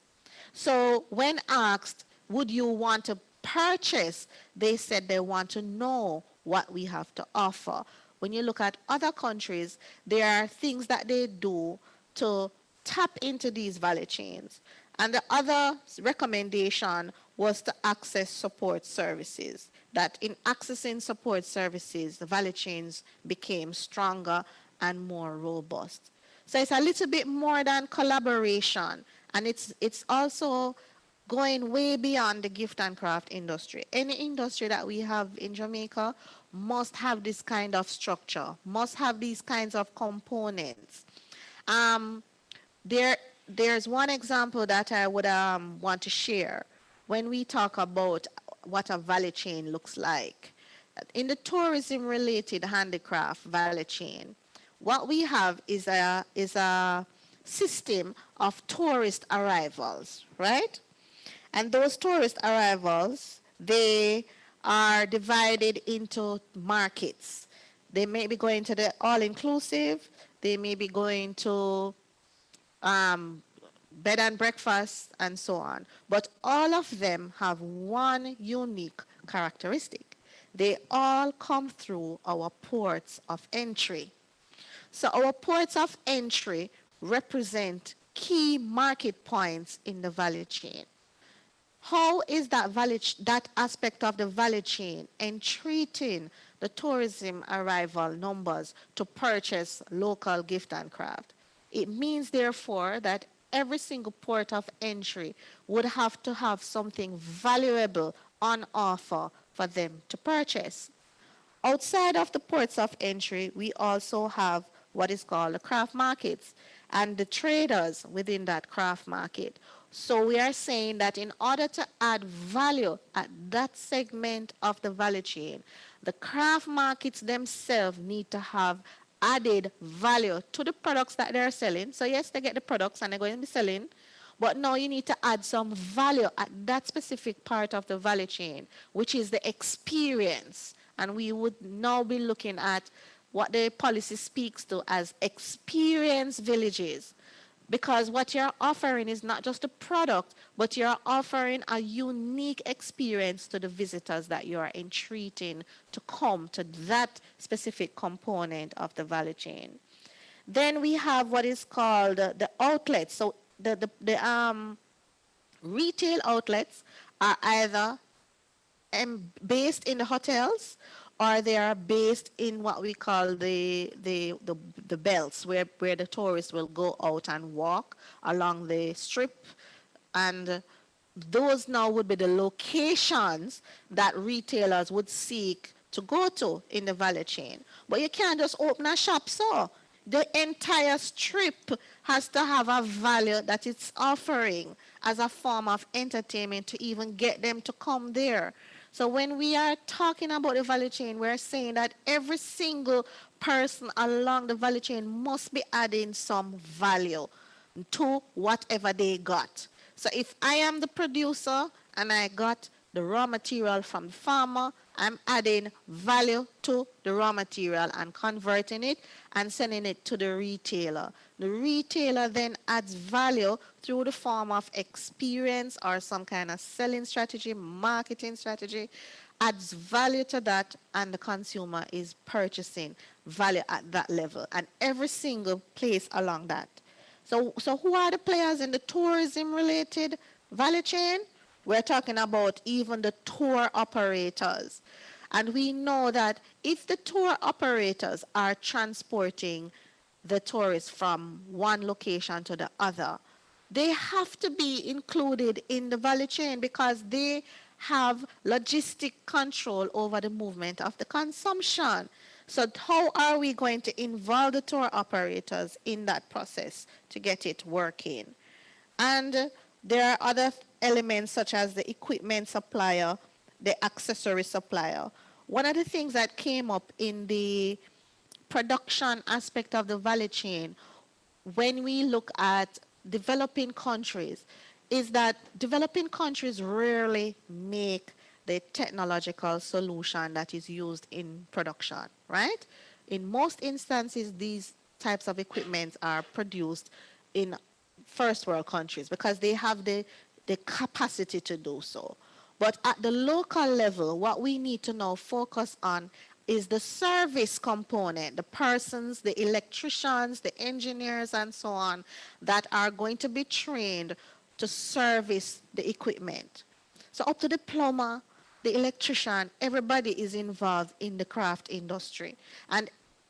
So when asked, would you want to purchase? They said they want to know what we have to offer. When you look at other countries, there are things that they do to tap into these value chains. And the other recommendation was to access support services. That in accessing support services, the value chains became stronger and more robust. So it's a little bit more than collaboration, and it's also going way beyond the gift and craft industry. Any industry that we have in Jamaica must have this kind of structure, must have these kinds of components. Um, there's one example that I would want to share when we talk about what a value chain looks like. In the tourism related handicraft value chain, what we have is a system of tourist arrivals, right? And those tourist arrivals, they are divided into markets. They may be going to the all-inclusive. They may be going to bed and breakfast, and so on. But all of them have one unique characteristic. They all come through our ports of entry. So our ports of entry represent key market points in the value chain. How is that aspect of the value chain entreating the tourism arrival numbers to purchase local gift and craft? It means, therefore, that every single port of entry would have to have something valuable on offer for them to purchase. Outside of the ports of entry, we also have what is called the craft markets and the traders within that craft market. So we are saying that in order to add value at that segment of the value chain, the craft markets themselves need to have added value to the products that they're selling. So yes, they get the products and they're going to be selling, but now you need to add some value at that specific part of the value chain, which is the experience. And we would now be looking at what the policy speaks to as experience villages. Because what you're offering is not just a product, but you're offering a unique experience to the visitors that you are entreating to come to that specific component of the value chain. Then we have what is called the outlets. So the retail outlets are either based in the hotels, or they are based in what we call the belts, where the tourists will go out and walk along the strip, and those now would be the locations that retailers would seek to go to in the value chain. But you can't just open a shop, so the entire strip has to have a value that it's offering as a form of entertainment to even get them to come there. So when we are talking about the value chain, we're saying that every single person along the value chain must be adding some value to whatever they got. So if I am the producer and I got the raw material from the farmer, I'm adding value to the raw material and converting it and sending it to the retailer. The retailer then adds value through the form of experience or some kind of selling strategy, marketing strategy, adds value to that, and the consumer is purchasing value at that level and every single place along that. So who are the players in the tourism related value chain? We're talking about even the tour operators. And we know that if the tour operators are transporting the tourists from one location to the other, they have to be included in the value chain because they have logistic control over the movement of the consumption. So how are we going to involve the tour operators in that process to get it working? And there are other elements such as the equipment supplier, the accessory supplier. One of the things that came up in the production aspect of the value chain when we look at developing countries is that developing countries rarely make the technological solution that is used in production, right? In most instances, these types of equipment are produced in first world countries because they have the capacity to do so. But at the local level, what we need to now focus on is the service component, the persons, the electricians, the engineers, and so on, that are going to be trained to service the equipment. So up to the plumber, the electrician, everybody is involved in the craft industry. And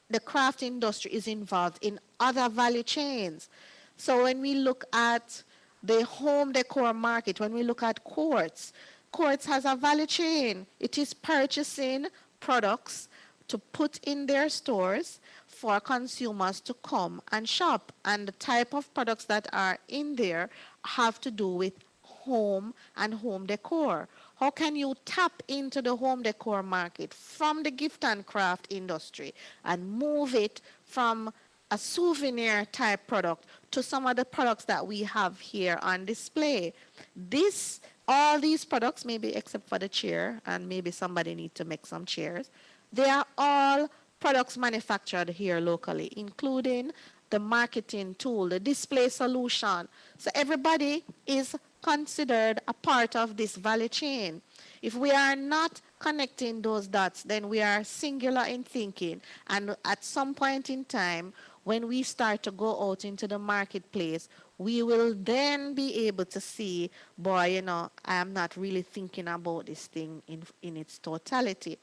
the craft industry is involved in other value chains. So when we look at the home decor market, when we look at Quartz, Quartz has a value chain. It is purchasing products to put in their stores for consumers to come and shop. And the type of products that are in there have to do with home and home decor. How can you tap into the home decor market from the gift and craft industry and move it from a souvenir type product to some of the products that we have here on display? All these products, maybe except for the chair, and maybe somebody needs to make some chairs, they are all products manufactured here locally, including the marketing tool, the display solution. So everybody is considered a part of this value chain. If we are not connecting those dots, then we are singular in thinking. And at some point in time, when we start to go out into the marketplace, we will then be able to see, boy, I am not really thinking about this thing in its totality.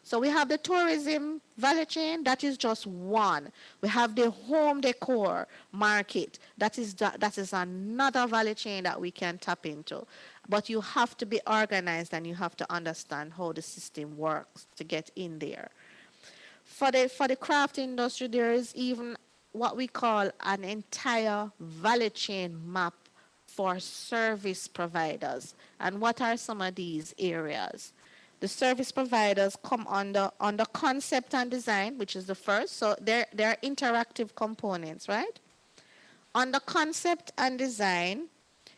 So we have the tourism value chain, that is just one. We have the home decor market, that is another value chain that we can tap into. But you have to be organized and you have to understand how the system works to get in there. For the craft industry, there is even what we call an entire value chain map for service providers. And what are some of these areas? The service providers come under concept and design, which is the first. So they're interactive components, right? Under concept and design,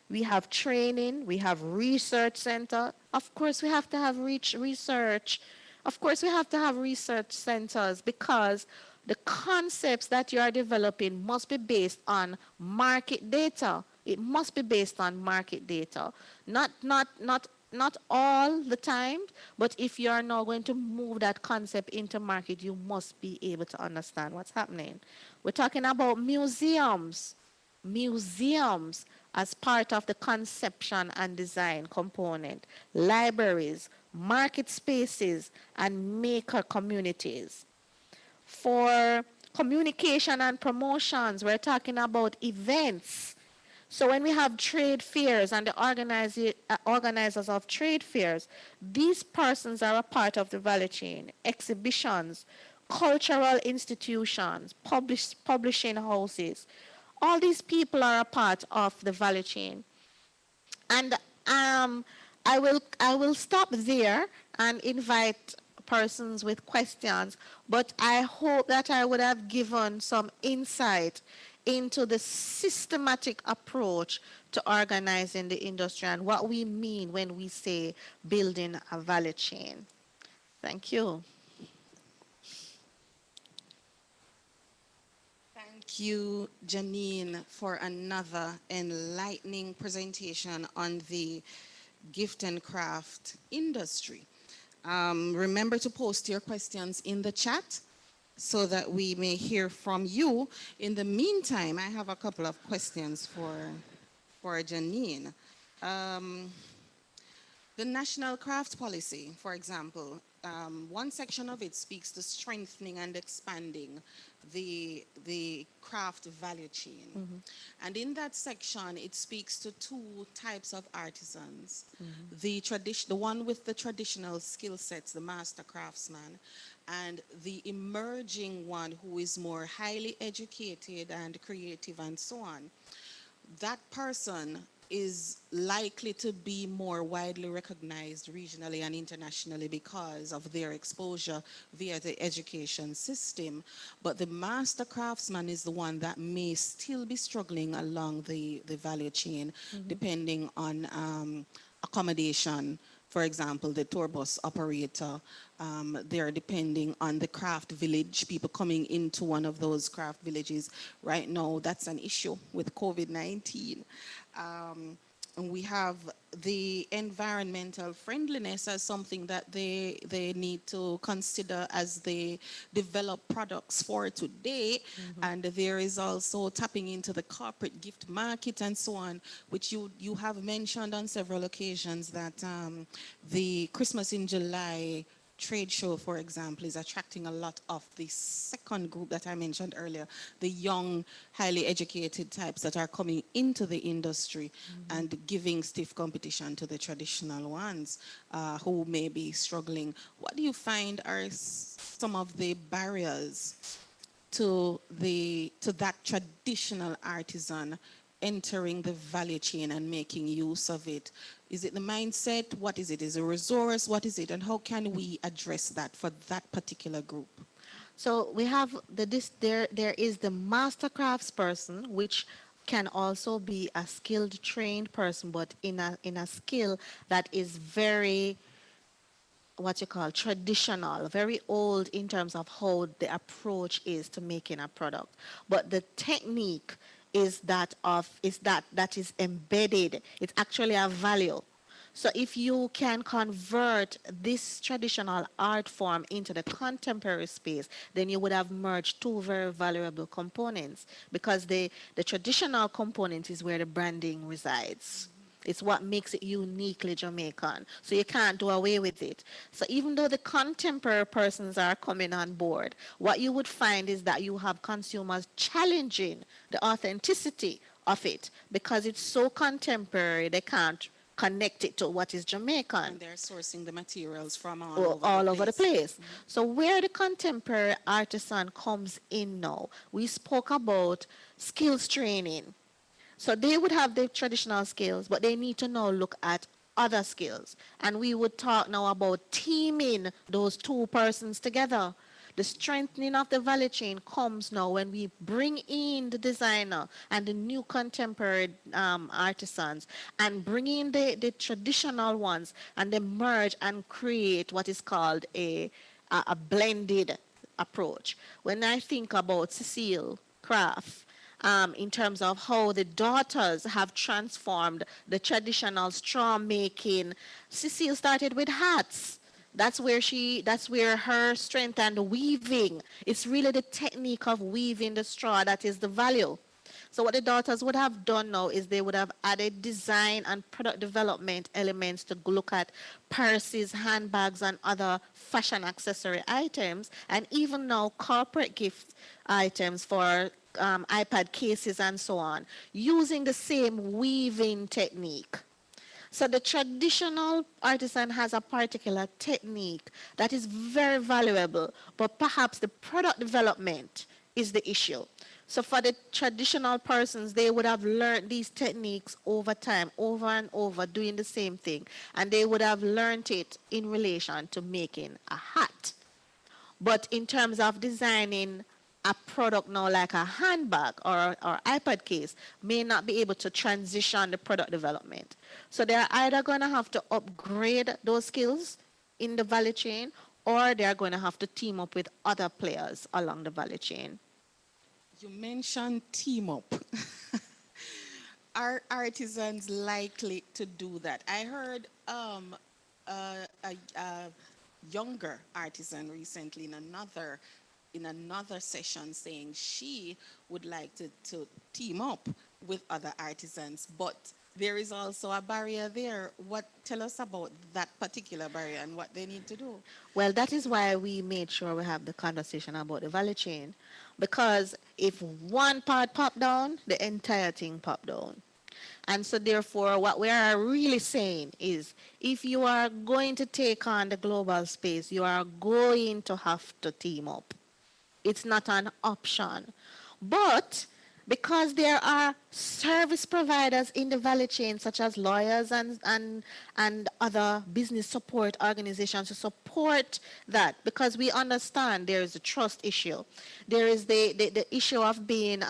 we have training, we have research center. Of course, we have to have research. Of course, we have to have research centers because the concepts that you are developing must be based on market data. It must be based on market data. Not all the time, but if you are now going to move that concept into market, you must be able to understand what's happening. We're talking about museums as part of the conception and design component, libraries, market spaces, and maker communities. For communication and promotions, we're talking about events. So when we have trade fairs and the organizers of trade fairs, these persons are a part of the value chain. Exhibitions, cultural institutions, publishing houses, all these people are a part of the value chain. And I will stop there and invite persons with questions, but I hope that I would have given some insight into the systematic approach to organizing the industry and what we mean when we say building a value chain. Thank you. Thank you, Janine, for another enlightening presentation on the gift and craft industry. Remember to post your questions in the chat so that we may hear from you. In the meantime, I have a couple of questions for Janine. Um, the National Craft Policy, for example, one section of it speaks to strengthening and expanding the craft value chain. And in that section, it speaks to two types of artisans. The one with the traditional skill sets, the master craftsman, and the emerging one who is more highly educated and creative and so on. That person is likely to be more widely recognized regionally and internationally because of their exposure via the education system. But the master craftsman is the one that may still be struggling along the value chain, depending on accommodation. For example, the tour bus operator, they're depending on the craft village, people coming into one of those craft villages. Right now, that's an issue with COVID-19. And we have the environmental friendliness as something that they need to consider as they develop products for today. And there is also tapping into the corporate gift market and so on, which you have mentioned on several occasions that the Christmas in July trade show, for example, is attracting a lot of the second group that I mentioned earlier, the young, highly educated types that are coming into the industry and giving stiff competition to the traditional ones who may be struggling. What do you find are some of the barriers to that traditional artisan entering the value chain and making use of it? Is it the mindset? What is it? Is it a resource? What is it? And how can we address that for that particular group? So we have there is the master crafts person, which can also be a skilled trained person, but in a skill that is very what you call traditional, very old in terms of how the approach is to making a product. But the technique that is embedded. It's actually a value. So if you can convert this traditional art form into the contemporary space, then you would have merged two very valuable components because the traditional component is where the branding resides. It's what makes it uniquely Jamaican. So you can't do away with it. So even though the contemporary persons are coming on board, what you would find is that you have consumers challenging the authenticity of it because it's so contemporary they can't connect it to what is Jamaican And they're sourcing the materials from all over the all over the place. place. So where the contemporary artisan comes in now, we spoke about skills training. So they would have the traditional skills, but they need to now look at other skills. And we would talk now about teaming those two persons together. The strengthening of the value chain comes now when we bring in the designer and the new contemporary artisans and bring in the traditional ones and they merge and create what is called a blended approach. When I think about Cecile Craft, in terms of how the daughters have transformed the traditional straw making. Cecile started with hats. That's where her strength and weaving. It's really the technique of weaving the straw that is the value. So what the daughters would have done now is they would have added design and product development elements to look at purses, handbags, and other fashion accessory items, and even now corporate gift items for iPad cases and so on, using the same weaving technique. So the traditional artisan has a particular technique that is very valuable, but perhaps the product development is the issue. So for the traditional persons, they would have learned these techniques over time, over and over, doing the same thing. And they would have learned it in relation to making a hat. But in terms of designing a product now like a handbag or iPad case may not be able to transition the product development. So they're either going to have to upgrade those skills in the value chain or they're going to have to team up with other players along the value chain. You mentioned team up. Are artisans likely to do that? I heard a younger artisan recently in another session saying she would like to team up with other artisans, but there is also a barrier there. What tell us about that particular barrier and what they need to do? Well, that is why we made sure we have the conversation about the value chain. Because if one part pop down, the entire thing pop down. And so therefore, what we are really saying is if you are going to take on the global space, you are going to have to team up. It's not an option. But because there are service providers in the value chain, such as lawyers and other business support organizations to support that, because we understand there is a trust issue. There is the issue of being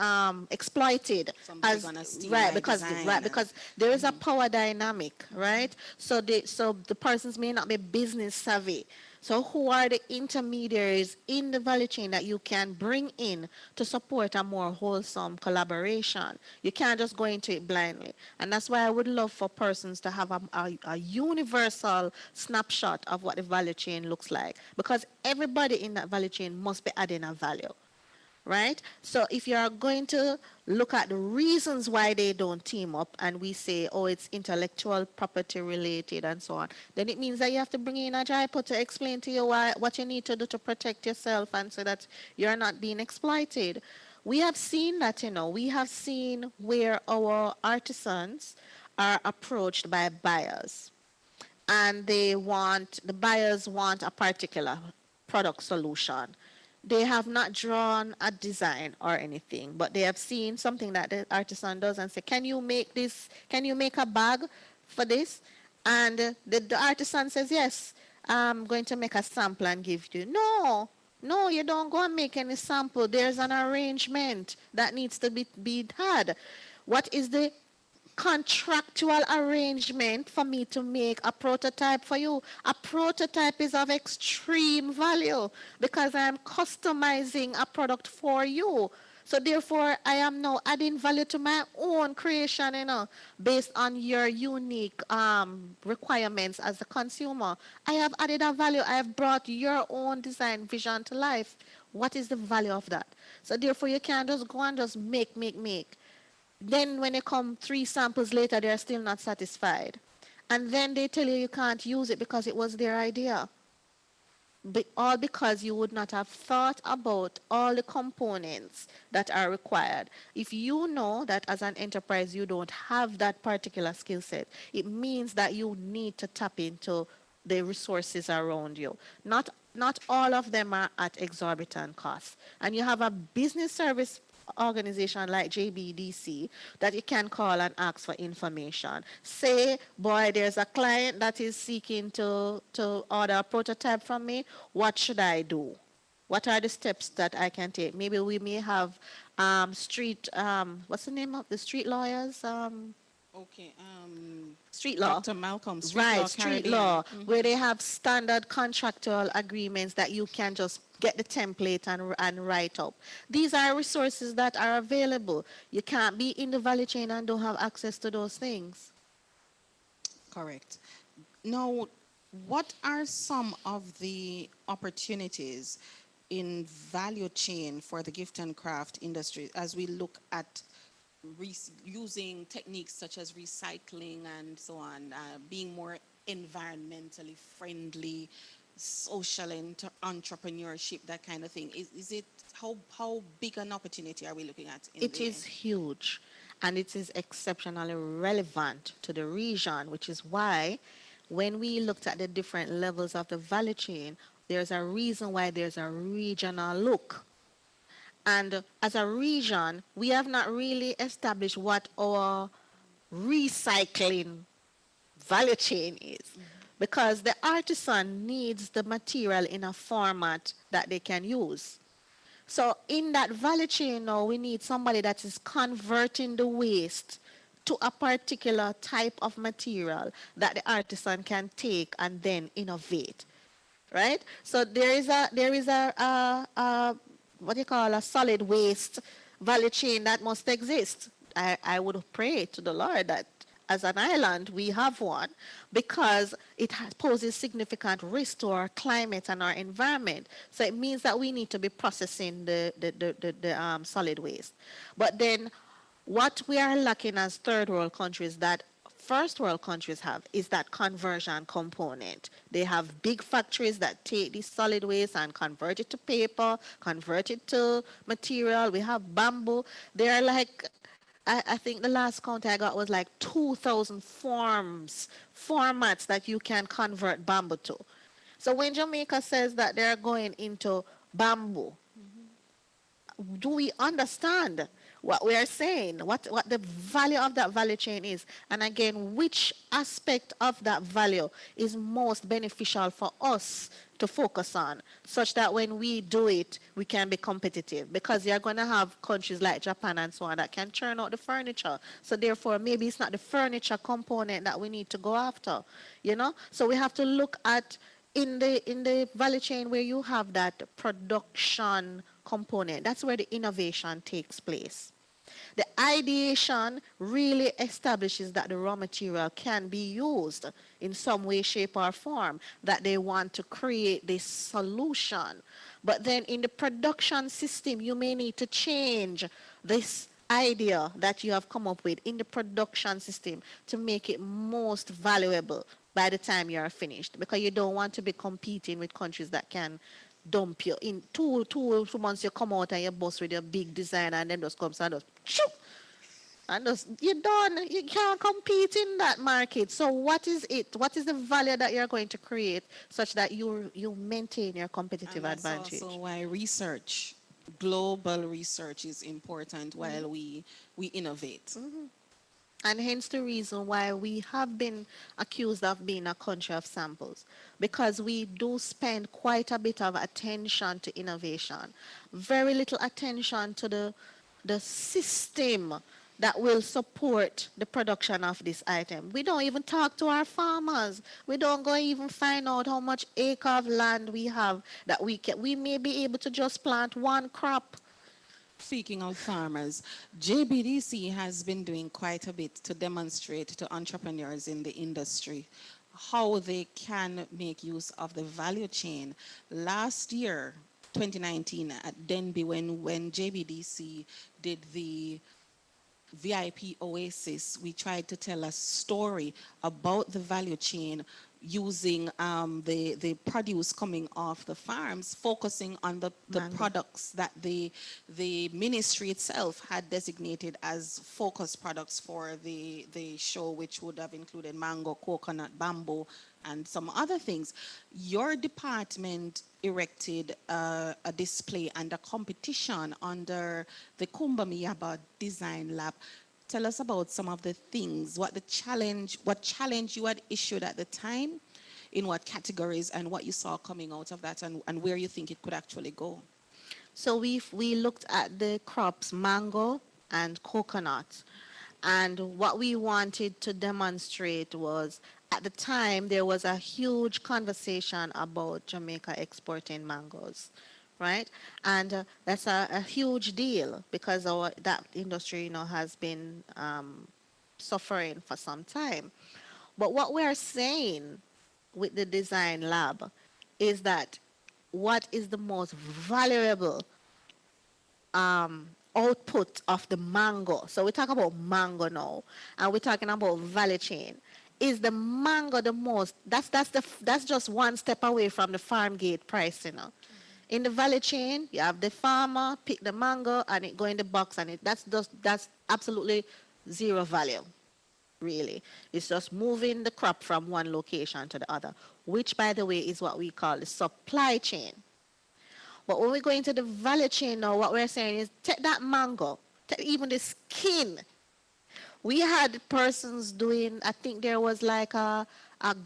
exploited Somebody as gonna steal right my because design and there is a power dynamic, right? So the persons may not be business savvy. So who are the intermediaries in the value chain that you can bring in to support a more wholesome collaboration? You can't just go into it blindly. And that's why I would love for persons to have a universal snapshot of what the value chain looks like. Because everybody in that value chain must be adding a value, right? So if you are going to look at the reasons why they don't team up and we say, oh, it's intellectual property related and so on, then it means that you have to bring in a JIPO to explain to you what you need to do to protect yourself and so that you're not being exploited. We have seen that, we have seen where our artisans are approached by buyers and the buyers want a particular product solution. They have not drawn a design or anything, but they have seen something that the artisan does and say, can you make this, can you make a bag for this? And the artisan says, yes, I'm going to make a sample and give you. No, no, you don't go and make any sample. There's an arrangement that needs to be had. What is the contractual arrangement for me to make a prototype for you. A prototype is of extreme value because I am customizing a product for you. So therefore, I am now adding value to my own creation, based on your unique requirements as a consumer. I have added a value. I have brought your own design vision to life. What is the value of that? So therefore, you can't just go and just make. Then when they come 3 samples later, they're still not satisfied. And then they tell you you can't use it because it was their idea. All because you would not have thought about all the components that are required. If you know that as an enterprise you don't have that particular skill set, it means that you need to tap into the resources around you. Not all of them are at exorbitant cost. And you have a business service organization like JBDC that you can call and ask for information. Say, boy, there's a client that is seeking to order a prototype from me. What should I do? What are the steps that I can take? Maybe we may have what's the name of the street lawyers? Okay. Street law. Dr. Malcolm, Street Right, Law street Caribbean. law, where they have standard contractual agreements that you can just get the template and write up. These are resources that are available. You can't be in the value chain and don't have access to those things. Correct. Now, what are some of the opportunities in value chain for the gift and craft industry as we look at using techniques such as recycling and so on, being more environmentally friendly, social entrepreneurship, that kind of thing? Is it how big an opportunity are we looking at in It the is huge and it is exceptionally relevant to the region, which is why when we looked at the different levels of the value chain, there's a reason why there's a regional look. And as a region, we have not really established what our recycling value chain is because the artisan needs the material in a format that they can use. So in that value chain now, we need somebody that is converting the waste to a particular type of material that the artisan can take and then innovate, right? So there is a what do you call a solid waste value chain that must exist. I would pray to the Lord that as an island we have one because it poses significant risk to our climate and our environment. So it means that we need to be processing the solid waste. But then what we are lacking as third world countries that first world countries have is that conversion component. They have big factories that take this solid waste and convert it to paper, convert it to material. We have bamboo. They are like, I think the last count I got was like 2,000 formats that you can convert bamboo to. So when Jamaica says that they're going into bamboo, do we understand what we are saying, what the value of that value chain is, and again, which aspect of that value is most beneficial for us to focus on, such that when we do it, we can be competitive, because you're going to have countries like Japan and so on that can churn out the furniture. So therefore, maybe it's not the furniture component that we need to go after, So we have to look at in the value chain where you have that production component. That's where the innovation takes place. The ideation really establishes that the raw material can be used in some way, shape, or form, that they want to create this solution. But then in the production system, you may need to change this idea that you have come up with in the production system to make it most valuable by the time you're finished, because you don't want to be competing with countries that can dump you in two months. You come out and you bust with your big design and then just comes and just shoop, and just you're done. You can't compete in that market. So what is it? What is the value that you're going to create such that you maintain your competitive And that's advantage? also why research, global research, is important while we innovate. And hence the reason why we have been accused of being a country of samples, because we do spend quite a bit of attention to innovation, very little attention to the system that will support the production of this item. We don't even talk to our farmers. We don't go even find out how much acre of land we have that we may be able to just plant one crop. Speaking of farmers, JBDC has been doing quite a bit to demonstrate to entrepreneurs in the industry how they can make use of the value chain. Last year, 2019, at Denby, when JBDC did the VIP Oasis, we tried to tell a story about the value chain using the produce coming off the farms, focusing on the Mango. products that the ministry itself had designated as focus products for the show, which would have included mango, coconut, bamboo, and some other things. Your department erected a display and a competition under the Kumba Miyaba Design Lab. Tell us about some of the things, what challenge you had issued at the time, in what categories, and what you saw coming out of that, and where you think it could actually go. So we looked at the crops mango and coconut. And what we wanted to demonstrate was at the time there was a huge conversation about Jamaica exporting mangoes, right? And that's a huge deal because that industry, has been suffering for some time. But what we're saying with the design lab is that what is the most valuable output of the mango. So we talk about mango now, and we're talking about value chain. Is the mango the most? That's just one step away from the farm gate price, In the value chain, you have the farmer pick the mango and it go in the box, and that's absolutely zero value, really. It's just moving the crop from one location to the other, which, by the way, is what we call the supply chain. But when we go into the value chain now, what we're saying is take that mango, take even the skin. We had persons doing, I think there was like a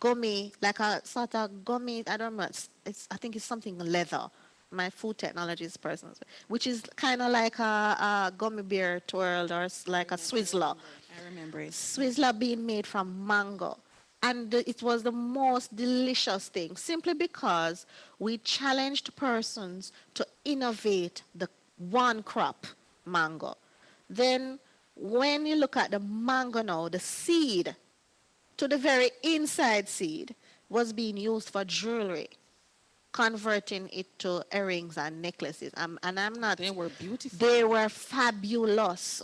gummy, like a sort of gummy, I don't know, I think it's something leather. My food technologies person, which is kind of like a gummy bear twirled or like a Swizzler. I remember it. Yeah. Swizzler being made from mango. And it was the most delicious thing simply because we challenged persons to innovate the one crop mango. Then when you look at the mango now, the seed to the very inside seed was being used for jewelry, converting it to earrings and necklaces. And I'm not, They were beautiful. they were fabulous.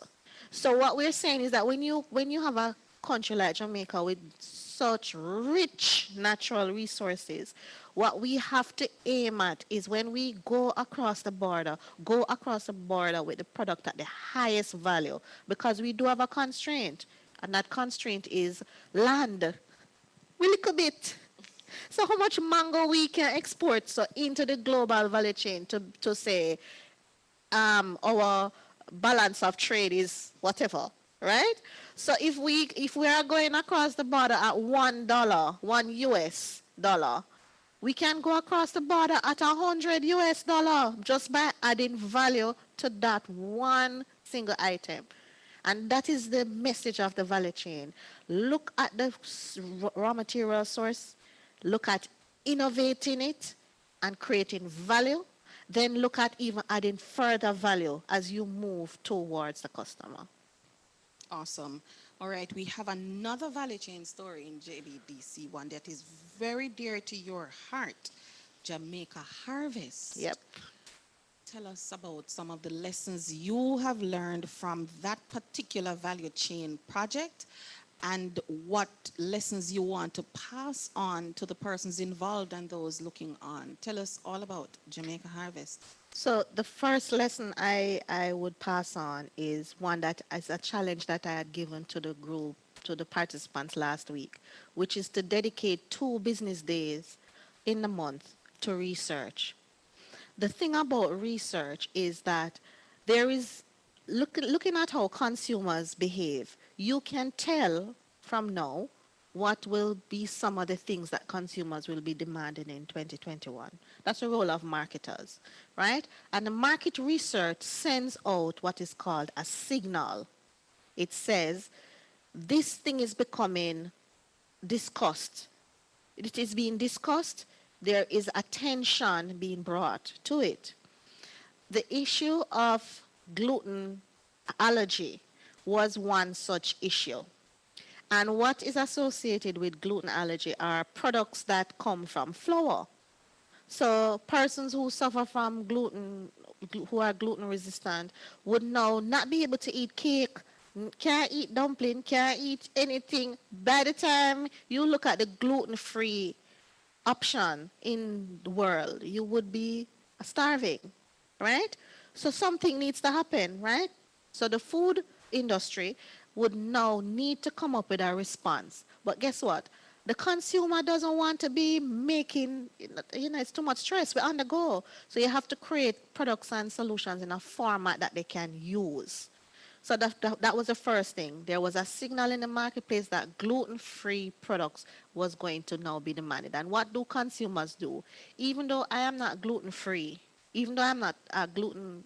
So what we're saying is that when you have a country like Jamaica with such rich natural resources, what we have to aim at is when we go across the border with the product at the highest value, because we do have a constraint, and that constraint is land. We little bit. So how much mango we can export so into the global value chain to say our balance of trade is whatever, right? So if we are going across the border at $1, $1 US, we can go across the border at $100 just by adding value to that one single item. And that is the message of the value chain. Look at the raw material source, look at innovating it and creating value, then look at even adding further value as you move towards the customer. Awesome. All right, we have another value chain story in JBDC, one that is very dear to your heart, Jamaica Harvest. Yep. Tell us about some of the lessons you have learned from that particular value chain project, and what lessons you want to pass on to the persons involved and those looking on. Tell us all about Jamaica Harvest. So the first lesson I would pass on is one that is a challenge that I had given to the group, to the participants last week, which is to dedicate 2 business days in the month to research. The thing about research is that there is looking at how consumers behave, you can tell from now what will be some of the things that consumers will be demanding in 2021. That's the role of marketers, right? And the market research sends out what is called a signal. it says this thing is becoming discussed. It is being discussed. There is attention being brought to it. The issue of gluten allergy was one such issue. And what is associated with gluten allergy are products that come from flour. So persons who suffer from who are gluten resistant, would now not be able to eat cake, can't eat dumpling, can't eat anything. By the time you look at the gluten-free option in the world, you would be starving, right? So something needs to happen, right? So the food industry would now need to come up with a response. But guess what? The consumer doesn't want to be making, it's too much stress. We're on the go. So you have to create products and solutions in a format that they can use. So that was the first thing. There was a signal in the marketplace that gluten-free products was going to now be demanded. And what do consumers do? Even though I am not gluten-free, even though I'm not a gluten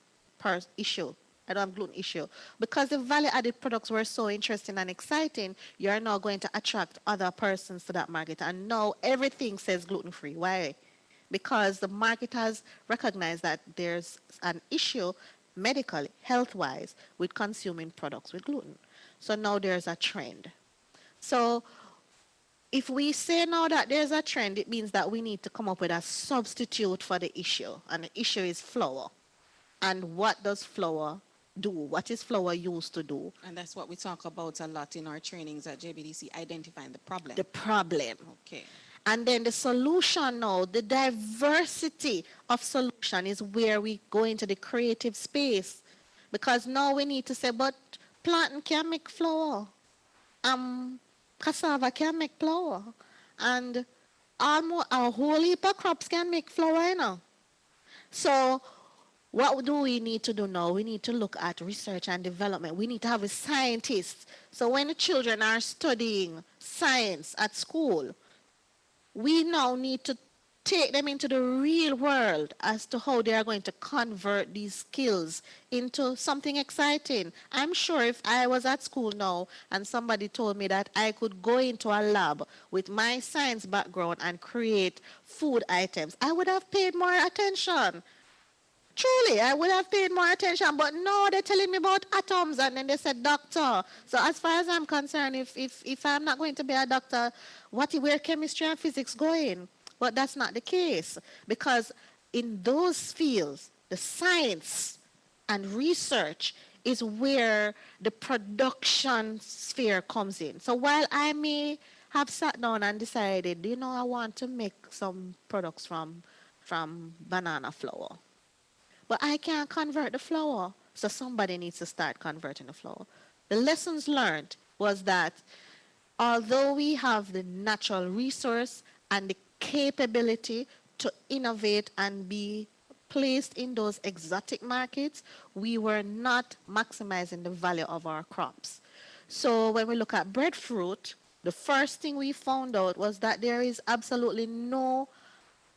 issue, I don't have gluten issue, because the value-added products were so interesting and exciting, you're now going to attract other persons to that market. And now everything says gluten-free. Why? Because the market has recognized that there's an issue medically, health-wise, with consuming products with gluten. So now there's a trend. So if we say now that there's a trend, it means that we need to come up with a substitute for the issue. And the issue is flour. And what does flour do? What is flour used to do? And that's what we talk about a lot in our trainings at JBDC, identifying the problem. The problem. Okay. And then the solution now, the diversity of solution is where we go into the creative space. Because now we need to say, but plantain can make flour. Cassava can make flour. And almost a whole heap of crops can make flour, So what do we need to do now? We need to look at research and development. We need to have a scientist. So when the children are studying science at school, we now need to take them into the real world as to how they are going to convert these skills into something exciting. I'm sure if I was at school now and somebody told me that I could go into a lab with my science background and create food items, I would have paid more attention. Truly, I would have paid more attention, but no, they're telling me about atoms, and then they said doctor. So as far as I'm concerned, if I'm not going to be a doctor, where chemistry and physics going? But that's not the case, because in those fields, the science and research is where the production sphere comes in. So while I may have sat down and decided, I want to make some products from banana flour, but I can't convert the flour. So somebody needs to start converting the flour. The lessons learned was that although we have the natural resource and the capability to innovate and be placed in those exotic markets, we were not maximizing the value of our crops. So when we look at breadfruit, the first thing we found out was that there is absolutely no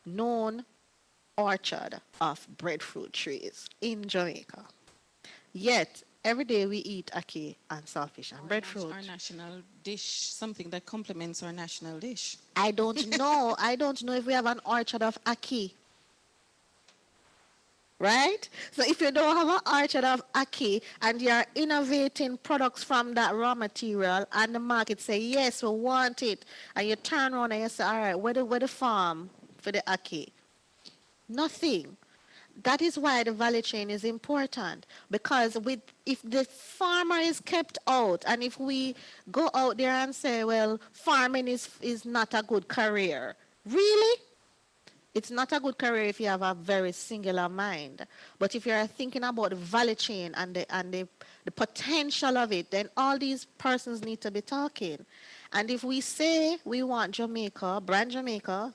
known orchard of breadfruit trees in Jamaica. Yet, every day we eat ackee and saltfish and breadfruit. Our national dish, something that complements our national dish. I don't know. I don't know if we have an orchard of ackee. Right? So if you don't have an orchard of ackee and you're innovating products from that raw material and the market say, yes, we want it, and you turn around and you say, all right, where the farm for the ackee? Nothing. That is why the value chain is important, because if the farmer is kept out, and if we go out there and say, well, farming is not a good career, really? It's not a good career if you have a very singular mind. But if you're thinking about the value chain and the potential of it, then all these persons need to be talking. And if we say we want Jamaica, brand Jamaica,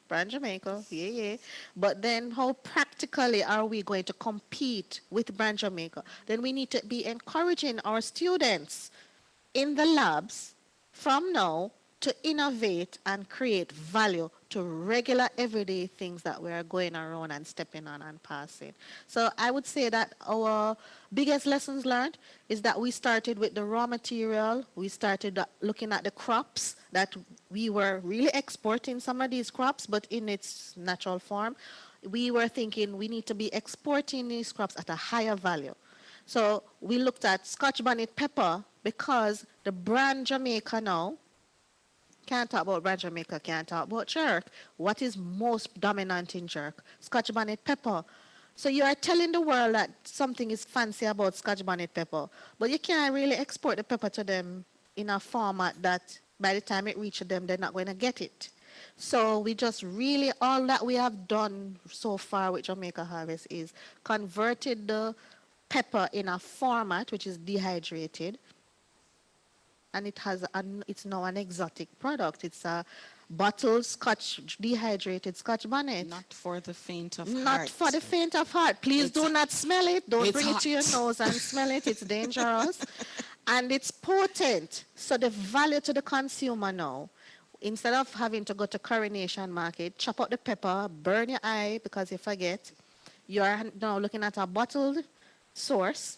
brand Jamaica, yeah. But then how practically are we going to compete with brand Jamaica? Then we need to be encouraging our students in the labs from now to innovate and create value to regular everyday things that we are going around and stepping on and passing. So I would say that our biggest lessons learned is that we started with the raw material. We started looking at the crops that we were really exporting some of these crops, but in its natural form. We were thinking we need to be exporting these crops at a higher value. So we looked at Scotch bonnet pepper because the brand Jamaica now, can't talk about brand Jamaica, can't talk about jerk. What is most dominant in jerk? Scotch bonnet pepper. So you are telling the world that something is fancy about Scotch bonnet pepper, but you can't really export the pepper to them in a format that by the time it reaches them, they're not going to get it. So we just really, all that we have done so far with Jamaica Harvest is converted the pepper in a format which is dehydrated, and it's now an exotic product. It's a bottled Scotch, dehydrated Scotch bonnet. Not for the faint of Not for heart. the faint of heart. Please It's do not smell it. Don't it's bring it to your hot. nose and smell it. It's dangerous. And it's potent. So the value to the consumer now, instead of having to go to Coronation Market, chop out the pepper, burn your eye because you forget, you are now looking at a bottled source,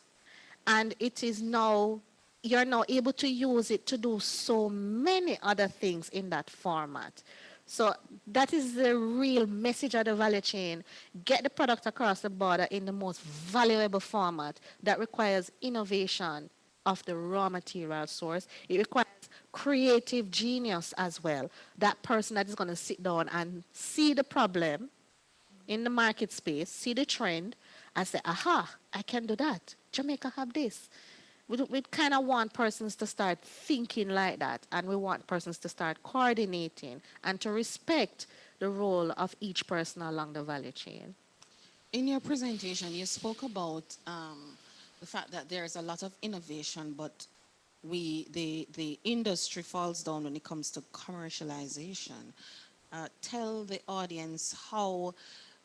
and it is now, you're now able to use it to do so many other things in that format. So that is the real message of the value chain. Get the product across the border in the most valuable format that requires innovation of the raw material source. It requires creative genius as well. That person that is going to sit down and see the problem in the market space, see the trend, and say, aha, I can do that. Jamaica have this. We kind of want persons to start thinking like that, and we want persons to start coordinating and to respect the role of each person along the value chain. In your presentation, you spoke about the fact that there's a lot of innovation, but the industry falls down when it comes to commercialization. Tell the audience how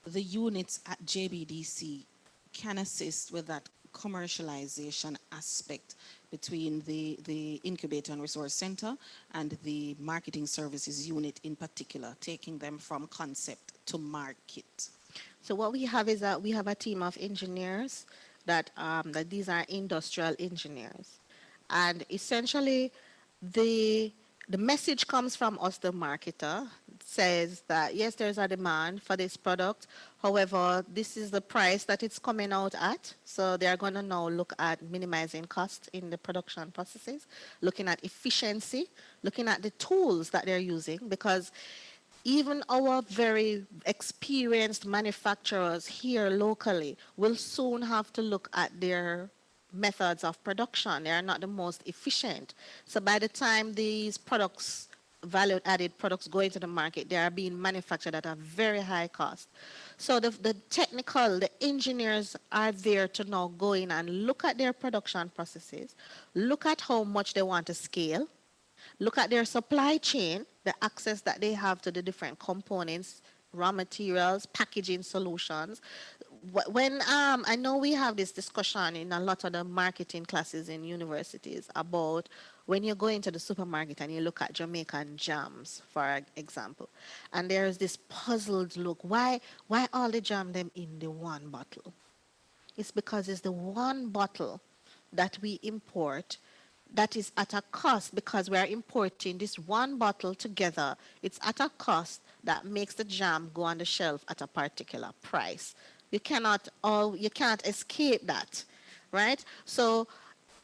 the units at JBDC can assist with that commercialization aspect between the Incubator and Resource Center and the Marketing Services unit in particular, taking them from concept to market. So what we have is that we have a team of engineers that these are industrial engineers, and essentially the the message comes from us, the marketer, says that yes, there's a demand for this product. However, this is the price that it's coming out at. So they are going to now look at minimizing cost in the production processes, looking at efficiency, looking at the tools that they're using, because even our very experienced manufacturers here locally will soon have to look at their methods of production. They are not the most efficient. So by the time these products, value added products, go into the market, they are being manufactured at a very high cost. So the technical, the engineers are there to now go in and look at their production processes, look at how much they want to scale, look at their supply chain, the access that they have to the different components, raw materials, packaging solutions. When I know we have this discussion in a lot of the marketing classes in universities about when you go into the supermarket and you look at Jamaican jams, for example, and there's this puzzled look. Why all the jam them in the one bottle? It's because it's the one bottle that we import that is at a cost, because we are importing this one bottle together. It's at a cost that makes the jam go on the shelf at a particular price. You can't escape that, right? So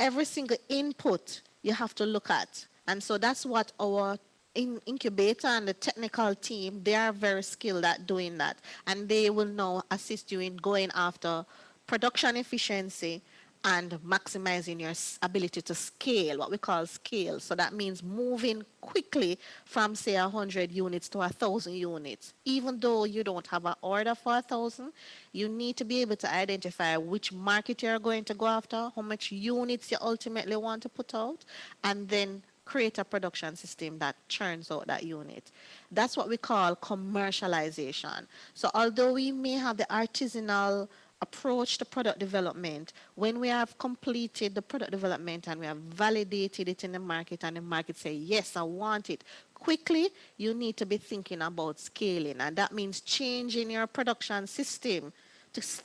every single input you have to look at. And so that's what our incubator and the technical team, they are very skilled at doing that. And they will now assist you in going after production efficiency and maximizing your ability to scale, what we call scale. So that means moving quickly from, say, 100 units to 1,000 units. Even though you don't have an order for 1,000, you need to be able to identify which market you're going to go after, how much units you ultimately want to put out, and then create a production system that churns out that unit. That's what we call commercialization. So although we may have the artisanal approach the product development, when we have completed the product development and we have validated it in the market and the market say, yes, I want it quickly, you need to be thinking about scaling. And that means changing your production system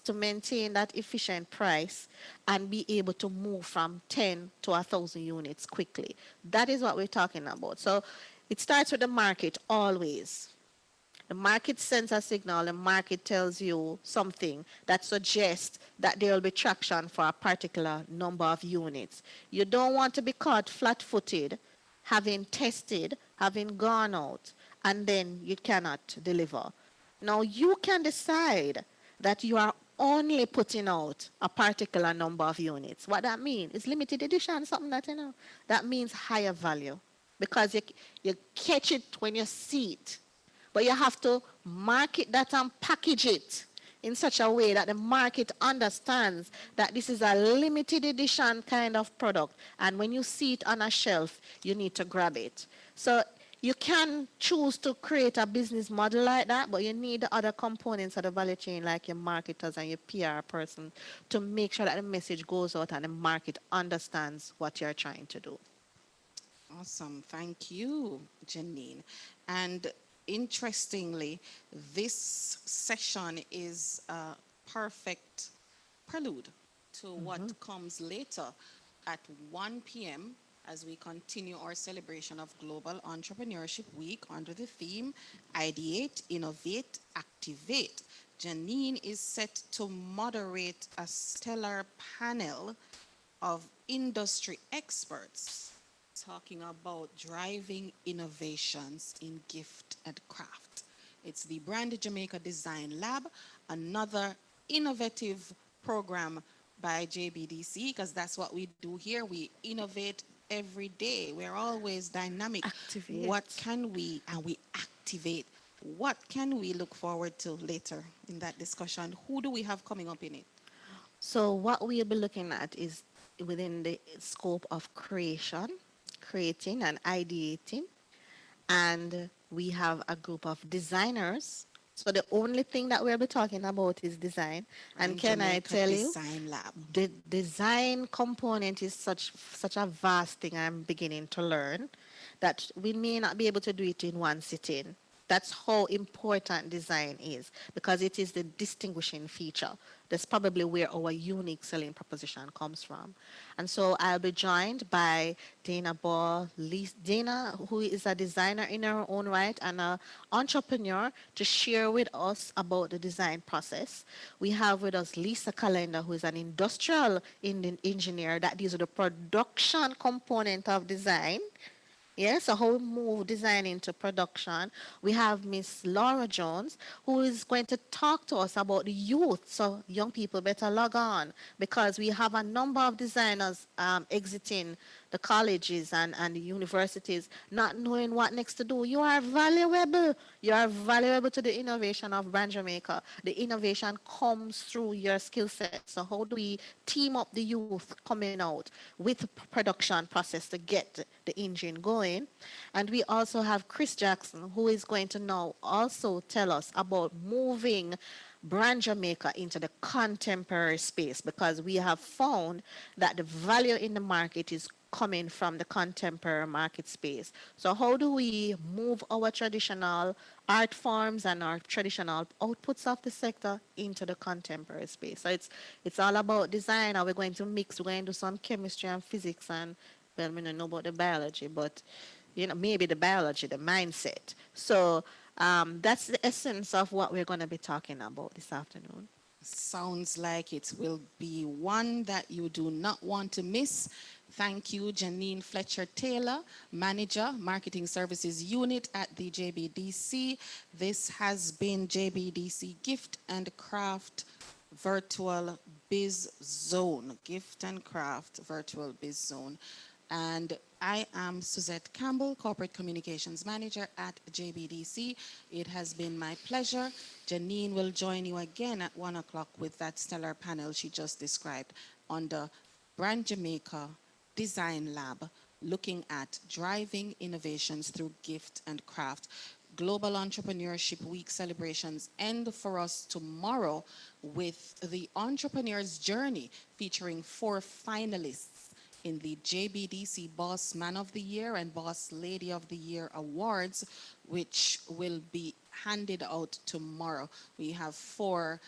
to maintain that efficient price and be able to move from 10 to 1,000 units quickly. That is what we're talking about. So it starts with the market always. The market sends a signal, the market tells you something that suggests that there will be traction for a particular number of units. You don't want to be caught flat-footed, having tested, having gone out, and then you cannot deliver. Now, you can decide that you are only putting out a particular number of units. What that means is limited edition, something that, that means higher value because you catch it when you see it. But you have to market that and package it in such a way that the market understands that this is a limited edition kind of product. And when you see it on a shelf, you need to grab it. So you can choose to create a business model like that, but you need the other components of the value chain, like your marketers and your PR person, to make sure that the message goes out and the market understands what you're trying to do. Awesome. Thank you, Janine. And interestingly, this session is a perfect prelude to what comes later at 1 p.m. as we continue our celebration of Global Entrepreneurship Week under the theme Ideate, Innovate, Activate. Janine is set to moderate a stellar panel of industry experts talking about driving innovations in gift and craft. It's the Brand Jamaica Design Lab, another innovative program by JBDC, because that's what we do here. We innovate every day. We're always dynamic. What Activate. can we, and we activate, what can we look forward to later in that discussion? Who do we have coming up in it? So what we'll be looking at is within the scope of creation, creating and ideating. And we have a group of designers. So the only thing that we'll be talking about is design. And Brand can I Jamaica tell you, Design Lab. the design component is such a vast thing I'm beginning to learn that we may not be able to do it in one sitting. That's how important design is because it is the distinguishing feature. That's probably where our unique selling proposition comes from. And so I'll be joined by Dana Ball, Dana, who is a designer in her own right and an entrepreneur, to share with us about the design process. We have with us Lisa Calendar, who is an industrial engineer that deals with the production component of design. Yes, so how we move design into production. We have Miss Laura Jones, who is going to talk to us about the youth. So young people better log on because we have a number of designers exiting the colleges and the universities, not knowing what next to do. You are valuable. You are valuable to the innovation of Brand Jamaica. The innovation comes through your skill set. So how do we team up the youth coming out with production process to get the engine going? And we also have Chris Jackson, who is going to now also tell us about moving Brand Jamaica into the contemporary space because we have found that the value in the market is coming from the contemporary market space. So how do we move our traditional art forms and our traditional outputs of the sector into the contemporary space? So it's all about design. Are we going to mix? We're going to do some chemistry and physics and well, we don't know about the biology, but maybe the biology, the mindset. So that's the essence of what we're going to be talking about this afternoon. Sounds like it will be one that you do not want to miss. Thank you, Janine Fletcher-Taylor, Manager, Marketing Services Unit at the JBDC. This has been JBDC Gift and Craft Virtual Biz Zone. Gift and Craft Virtual Biz Zone. And I am Suzette Campbell, Corporate Communications Manager at JBDC. It has been my pleasure. Janine will join you again at 1 o'clock with that stellar panel she just described on the Brand Jamaica Design Lab, looking at driving innovations through gift and craft. Global Entrepreneurship Week celebrations end for us tomorrow with the Entrepreneur's Journey featuring 4 finalists in the JBDC Boss Man of the Year and Boss Lady of the Year awards, which will be handed out tomorrow. We have 4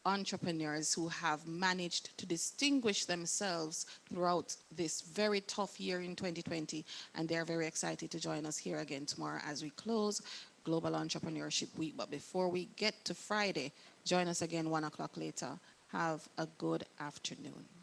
entrepreneurs who have managed to distinguish themselves throughout this very tough year in 2020. And they're very excited to join us here again tomorrow as we close Global Entrepreneurship Week. But before we get to Friday, join us again 1 o'clock later. Have a good afternoon.